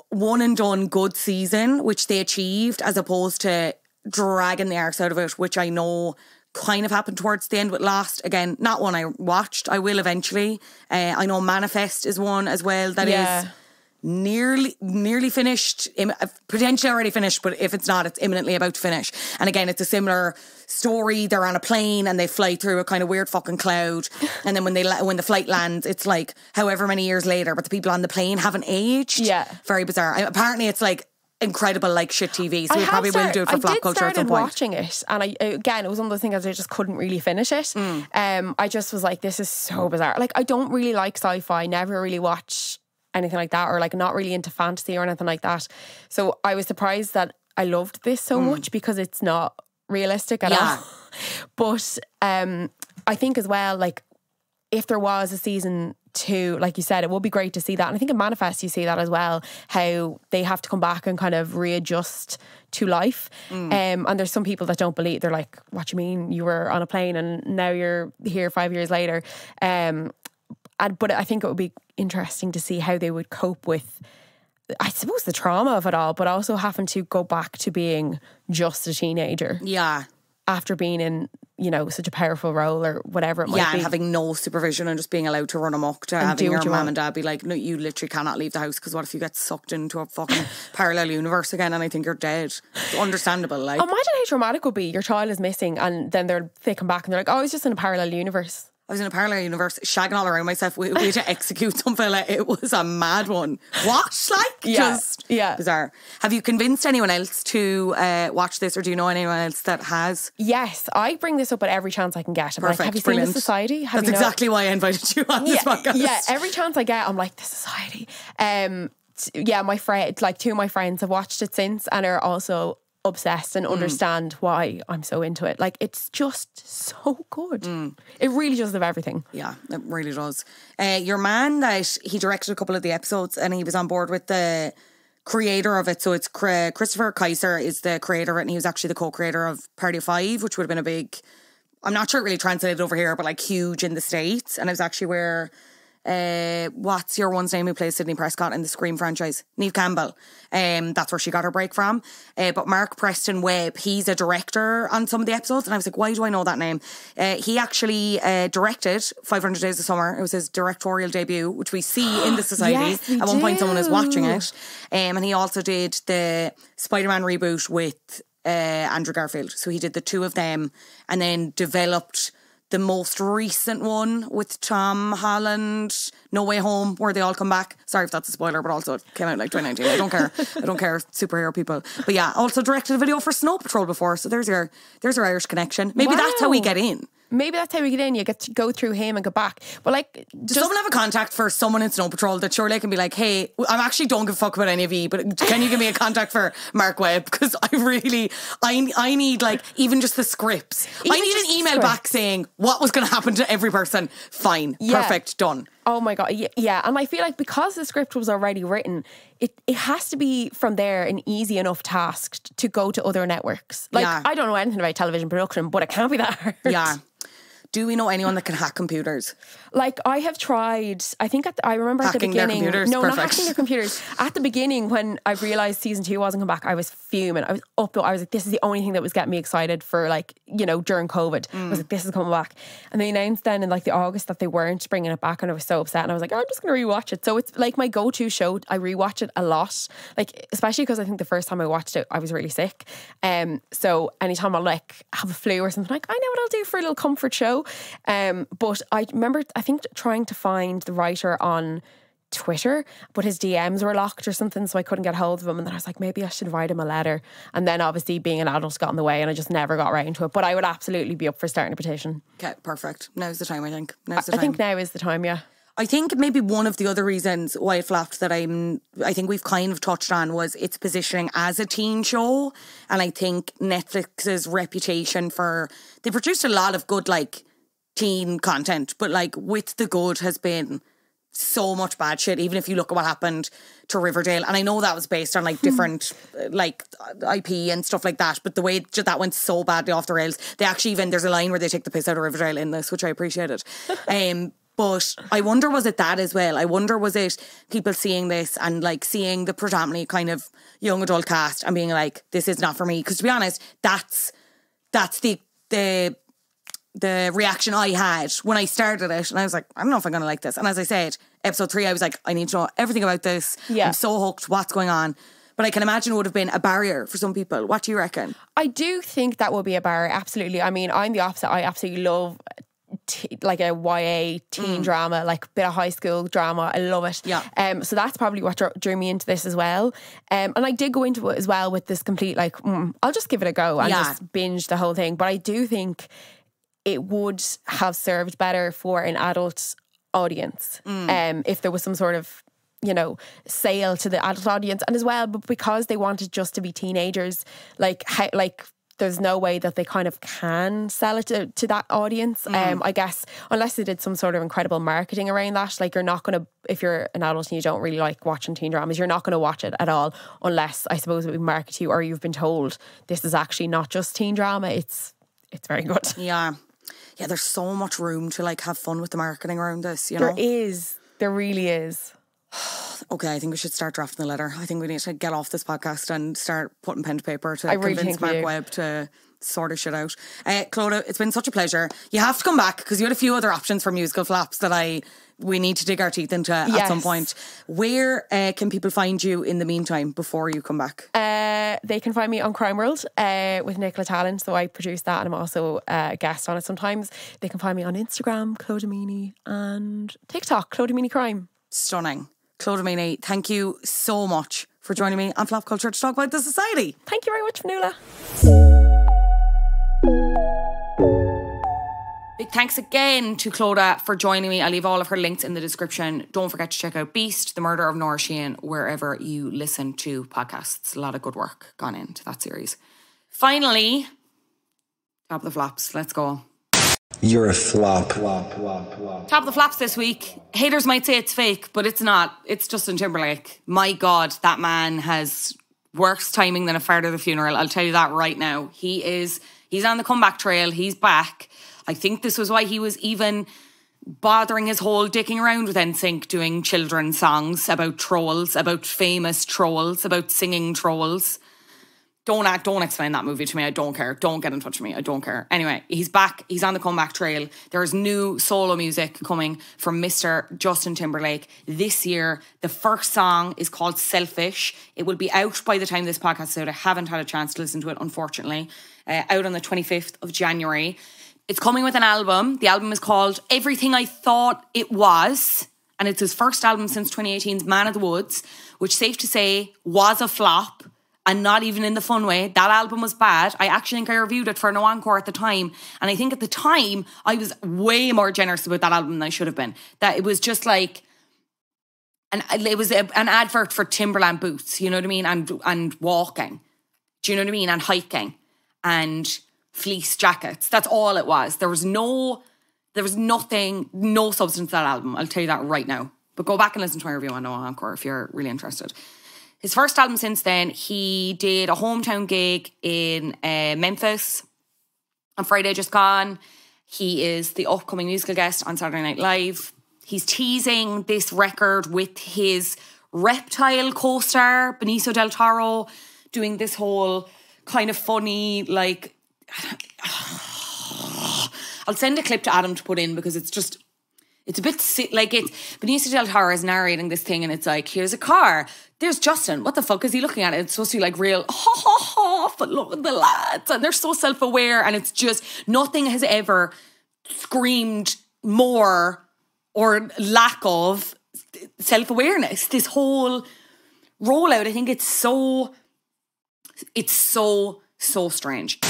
one and done good season, which they achieved, as opposed to dragging the arse out of it, which I know kind of happened towards the end with Lost. Again, not one I watched. I will eventually. I know Manifest is one as well that is nearly finished, potentially already finished, but if it's not, it's imminently about to finish. And again, it's a similar story. They're on a plane and they fly through a kind of weird fucking cloud, and then when the flight lands, it's like however many years later, but the people on the plane haven't aged. Very bizarre. Apparently it's like incredible, like shit TV, so we probably will do it for Flop Culture at some point. I did started watching it, and it was one of those things I just couldn't really finish it. I just was like, this is so bizarre. Like, I don't really like sci-fi, never really watch anything like that, or like not really into fantasy or anything like that. So I was surprised that I loved this so much, because it's not realistic at all. But I think as well, like, if there was a season to, like you said, it would be great to see that. And I think in Manifest you see that as well, how they have to come back and kind of readjust to life. And there's some people that don't believe. They're like, what do you mean you were on a plane and now you're here 5 years later? But I think it would be interesting to see how they would cope with, I suppose, the trauma of it all, but also having to go back to being just a teenager. Yeah. After being in, you know, such a powerful role or whatever it might be. Yeah, and having no supervision and just being allowed to run amok, to having your mum and dad be like, no, you literally cannot leave the house because what if you get sucked into a fucking parallel universe again and I think you're dead? It's understandable. Like, imagine how traumatic it would be. Your child is missing and then they come back and they're like, oh, I was just in a parallel universe. I was in a parallel universe, shagging all around myself. We had to execute some fella. It was a mad one. What? Like, just bizarre. Have you convinced anyone else to watch this, or do you know anyone else that has? Yes, I bring this up at every chance I can get. I'm Perfect, like, have you brilliant. seen The Society? That's exactly why I invited you on this podcast. Yeah, every chance I get, I'm like, The Society. My friend, like 2 of my friends have watched it since and are also obsessed and understand why I'm so into it. Like, it's just so good. It really does have everything. Yeah, it really does. Your man, that he directed a couple of the episodes and he was on board with the creator of it. So it's Christopher Kaiser is the creator of it, and he was actually the co-creator of Party of Five, which would have been a big, I'm not sure it really translated over here, but like huge in the States. And it was actually where what's your one's name who plays Sidney Prescott in the Scream franchise? Neve Campbell. That's where she got her break from. But Mark Preston Webb, he's a director on some of the episodes, and I was like, why do I know that name? He actually directed 500 Days of Summer. It was his directorial debut, which we see in The Society. Yes, at one point someone is watching it. And he also did the Spider-Man reboot with Andrew Garfield. So he did the 2 of them and then developed the most recent one with Tom Holland, No Way Home, where they all come back. Sorry if that's a spoiler, but also it came out like 2019. I don't care. I don't care, superhero people. But yeah, also directed a video for Snow Patrol before. So there's your Irish connection. Maybe that's how we get in. Maybe that's how we get in. You get to go through him and go back. But like, does someone have a contact for someone in Snow Patrol that surely can be like, hey, I'm actually don't give a fuck about any of you, but can you give me a contact for Mark Webb? Because I need like even just the scripts. I need an email back saying what was going to happen to every person. Fine, perfect, done. Oh my God, yeah. And I feel like because the script was already written, it has to be from there an easy enough task to go to other networks. Like, I don't know anything about television production, but it can't be that hard. Yeah. Do we know anyone that can hack computers? Like, I have tried, I think I remember hacking at the beginning. Their computers? No, Perfect. not hacking their computers. At the beginning, when I realised season 2 wasn't coming back, I was fuming. I was like, this is the only thing that was getting me excited for, like, you know, during COVID. I was like, this is coming back. And they announced then in like the August that they weren't bringing it back, and I was so upset. And I was like, I'm just going to rewatch it. So it's like my go-to show. I rewatch it a lot. Like, especially because I think the first time I watched it, I was really sick. So anytime I like have a flu or something, like, I know what I'll do for a little comfort show. But I remember, I think, trying to find the writer on Twitter, but his DMs were locked or something, so I couldn't get hold of him. And then I was like, maybe I should write him a letter. And then obviously being an adult got in the way, and I just never got around to it. But I would absolutely be up for starting a petition. Okay, perfect. Now's the time, I think. I think now is the time, yeah. I think maybe one of the other reasons why it flopped that I think we've kind of touched on was its positioning as a teen show. And I think Netflix's reputation for, they produced a lot of good, like, teen content, but like with the good has been so much bad shit, even if you look at what happened to Riverdale. And I know that was based on like different like IP and stuff like that, but the way that went so badly off the rails, they actually even, there's a line where they take the piss out of Riverdale in this, which I appreciated. But I wonder, was it that as well? I wonder, was it people seeing this and like seeing the predominantly kind of young adult cast and being like, this is not for me? Because to be honest, that's the reaction I had when I started it, and I was like, I don't know if I'm going to like this. And as I said, episode 3, I was like, I need to know everything about this. Yeah. I'm so hooked. What's going on? But I can imagine it would have been a barrier for some people. What do you reckon? I do think that will be a barrier, absolutely. I mean, I'm the opposite. I absolutely love like a YA teen drama, like a bit of high school drama. I love it. Yeah. So that's probably what drew me into this as well. And I did go into it as well with this complete like, I'll just give it a go and just binge the whole thing. But I do think it would have served better for an adult audience if there was some sort of, you know, sale to the adult audience. And as well, but because they wanted just to be teenagers, like there's no way that they kind of can sell it to that audience. I guess unless they did some sort of incredible marketing around that, like you're not going to, if you're an adult and you don't really like watching teen dramas, you're not going to watch it at all unless, I suppose, it would market to you or you've been told this is actually not just teen drama. It's very good. Yeah, there's so much room to like have fun with the marketing around this, you know? There really is. Okay, I think we should start drafting the letter. I think we need to get off this podcast and start putting pen to paper to really convince Mark Webb to sort of shit out. Clodagh, it's been such a pleasure. You have to come back because you had a few other options for musical flops that we need to dig our teeth into at some point. Where can people find you in the meantime before you come back? They can find me on Crime World with Nicola Talent. So I produce that and I'm also a guest on it sometimes. They can find me on Instagram, Clodagh Meaney, and TikTok, Clodagh Meaney Crime. Stunning. Clodagh Meaney, thank you so much for joining me on Flop Culture to talk about the society. Thank you very much, Fionnuala. Big thanks again to Clodagh for joining me. I'll leave all of her links in the description. Don't forget to check out Beast, The Murder of Nora Sheehan, wherever you listen to podcasts. A lot of good work gone into that series. Finally, top of the flops. Let's go. You're a flop. Top of the flops this week. Haters might say it's fake, but it's not. It's Justin Timberlake. My God, that man has worse timing than a fart at the funeral. I'll tell you that right now. He's on the comeback trail. He's back. I think this was why he was even bothering his whole dicking around with NSYNC, doing children's songs about trolls, about famous trolls, about singing trolls. Don't explain that movie to me. I don't care. Don't get in touch with me. I don't care. Anyway, he's back. He's on the comeback trail. There's new solo music coming from Mr. Justin Timberlake this year. The first song is called Selfish. It will be out by the time this podcast is out. I haven't had a chance to listen to it, unfortunately. Out on the 25th of January. It's coming with an album. The album is called Everything I Thought It Was. And it's his first album since 2018's Man of the Woods, which, safe to say, was a flop. And not even in the fun way. That album was bad. I actually think I reviewed it for No Encore at the time. And I think at the time, I was way more generous about that album than I should have been. That it was just like, it was an advert for Timberland boots, you know what I mean? And walking, do you know what I mean? And hiking and fleece jackets. That's all it was. There was nothing, no substance to that album. I'll tell you that right now. But go back and listen to my review on No Encore if you're really interested. His first album since then, he did a hometown gig in Memphis on Friday just gone. He is the upcoming musical guest on Saturday Night Live. He's teasing this record with his Reptile co-star, Benicio del Toro, doing this whole kind of funny, like... I'll send a clip to Adam to put in because it's a bit like Benicio del Toro is narrating this thing and it's like, here's a car. There's Justin. What the fuck is he looking at? It's supposed to be like real, but look at the lads. And they're so self-aware and it's just, nothing has ever screamed more or lack of self-awareness. This whole rollout, I think it's so strange.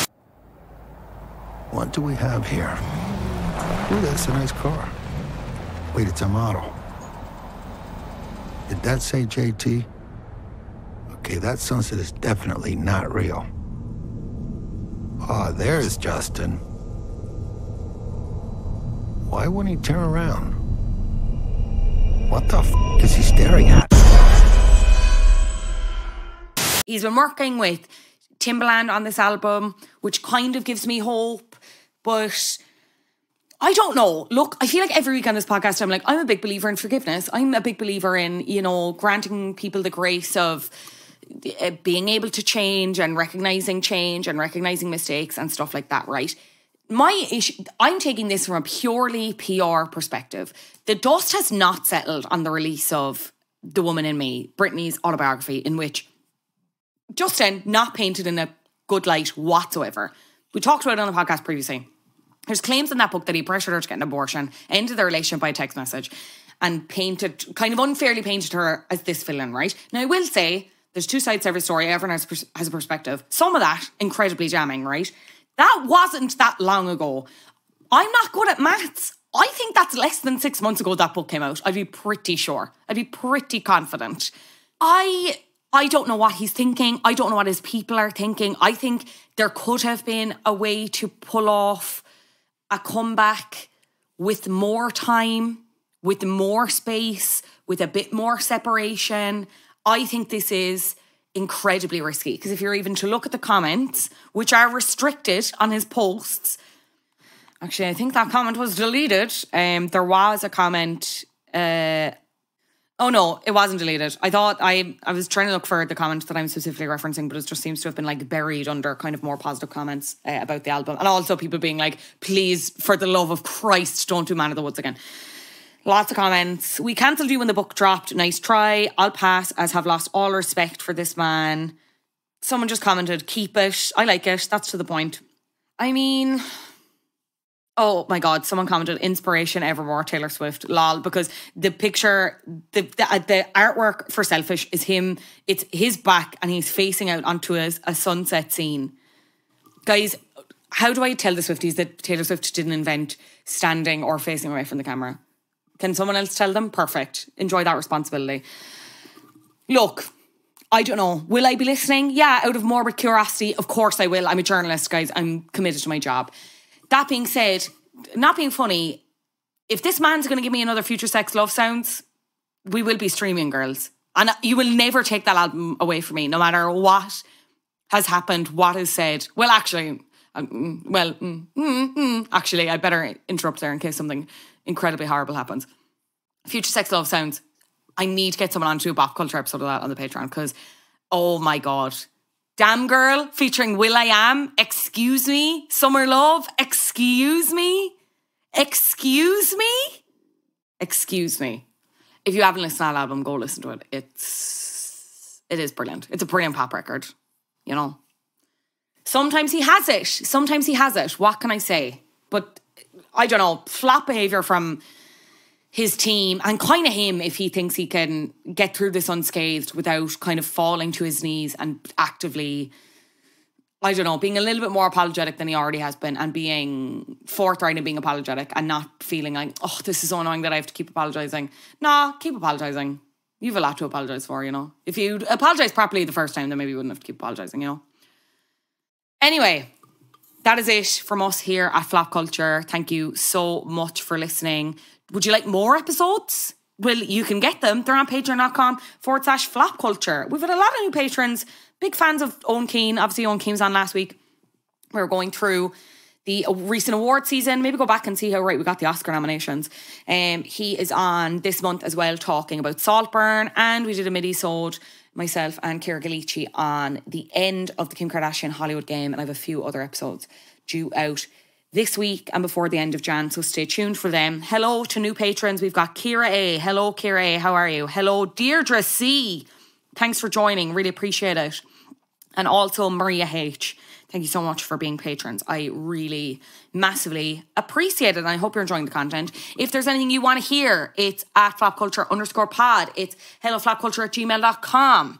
What do we have here? Ooh, that's a nice car. Wait, it's a model. Did that say JT? Okay, that sunset is definitely not real. Ah, there's Justin. Why wouldn't he turn around? What the f*** is he staring at? He's been working with Timbaland on this album, which kind of gives me hope, but... I don't know. Look, I feel like every week on this podcast, I'm like, I'm a big believer in forgiveness. I'm a big believer in, granting people the grace of being able to change and recognizing mistakes and stuff like that, right? My issue, I'm taking this from a purely PR perspective. The dust has not settled on the release of The Woman in Me, Britney's autobiography, in which Justin not painted in a good light whatsoever. We talked about it on the podcast previously. There's claims in that book that he pressured her to get an abortion, ended their relationship by text message, and kind of unfairly painted her as this villain, right? Now, I will say, there's two sides to every story. Everyone has a perspective. Some of that, incredibly damning, right? That wasn't that long ago. I'm not good at maths. I think that's less than 6 months ago that book came out. I'd be pretty sure. I'd be pretty confident. I I don't know what he's thinking. I don't know what his people are thinking. I think there could have been a way to pull off a comeback with more time, with more space, with a bit more separation. I think this is incredibly risky, because if you're even to look at the comments, which are restricted on his posts, actually I think that comment was deleted. There was a comment, oh no, it wasn't deleted. I thought I was trying to look for the comment that I'm specifically referencing, but it just seems to have been like buried under kind of more positive comments about the album. And also people being like, please, for the love of Christ, don't do Man of the Woods again. Lots of comments. We cancelled you when the book dropped. Nice try. I'll pass, as have lost all respect for this man. Someone just commented, keep it. I like it. That's to the point. I mean, oh my God, someone commented, inspiration evermore, Taylor Swift, lol, because the picture, the artwork for Selfish is him, it's his back and he's facing out onto a sunset scene. Guys, how do I tell the Swifties that Taylor Swift didn't invent standing or facing away from the camera? Can someone else tell them? Perfect. Enjoy that responsibility. Look, I don't know. Will I be listening? Yeah, out of morbid curiosity, of course I will. I'm a journalist, guys. I'm committed to my job. That being said, not being funny, if this man's going to give me another Future Sex Love Sounds, we will be streaming, girls. And you will never take that album away from me, no matter what has happened, what is said. Well, actually, actually, I better interrupt there in case something incredibly horrible happens. Future Sex Love Sounds. I need to get someone on to do a Bop Culture episode of that on the Patreon, because, oh my God. Damn Girl featuring will.i.am. Excuse me. Summer Love. Excuse me. Excuse me. Excuse me. If you haven't listened to that album, go listen to it. It is brilliant. It's a brilliant pop record, you know. Sometimes he has it. Sometimes he has it. What can I say? But I don't know, flop behaviour from his team, and kind of him, if he thinks he can get through this unscathed without kind of falling to his knees and actively, I don't know, being a little bit more apologetic than he already has been, and being forthright and being apologetic and not feeling like, oh, this is so annoying that I have to keep apologising. Nah, keep apologising. You've a lot to apologise for, you know. If you apologise properly the first time, then maybe you wouldn't have to keep apologising, you know. Anyway, that is it from us here at Flop Culture. Thank you so much for listening. Would you like more episodes? Well, you can get them. They're on patreon.com/Flop Culture. We've had a lot of new patrons. Big fans of Owen Keane. Obviously, Owen Keane was on last week. We were going through the recent award season. Maybe go back and see how right we got the Oscar nominations. He is on this month as well, talking about Saltburn. And we did a midi-sode, myself and Ciara Galici, on the end of the Kim Kardashian Hollywood game. And I have a few other episodes due out this week and before the end of Jan, so stay tuned for them. Hello to new patrons. We've got Kira A. Hello, Kira A. How are you? Hello, Deirdre C. Thanks for joining. Really appreciate it. And also Maria H. Thank you so much for being patrons. I really massively appreciate it. And I hope you're enjoying the content. If there's anything you want to hear, it's at flopculture_pod. It's helloflopculture@gmail.com.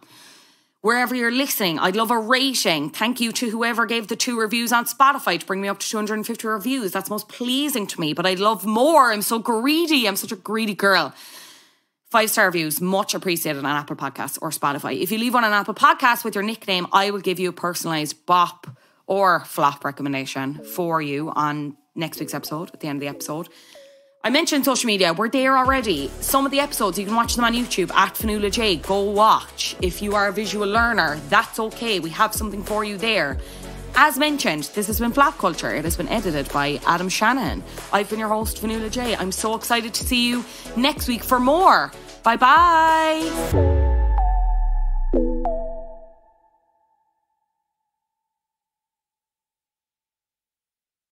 Wherever you're listening, I'd love a rating. Thank you to whoever gave the 2 reviews on Spotify to bring me up to 250 reviews. That's most pleasing to me, but I'd love more. I'm so greedy. I'm such a greedy girl. 5-star reviews, much appreciated on Apple Podcasts or Spotify. If you leave one on Apple Podcasts with your nickname, I will give you a personalised bop or flop recommendation for you on next week's episode, at the end of the episode. I mentioned social media. We're there already. Some of the episodes, you can watch them on YouTube at Fionnuala J. Go watch. If you are a visual learner, that's okay. We have something for you there. As mentioned, this has been Flop Culture. It has been edited by Adam Shanahan. I've been your host, Fionnuala J. I'm so excited to see you next week for more. Bye-bye.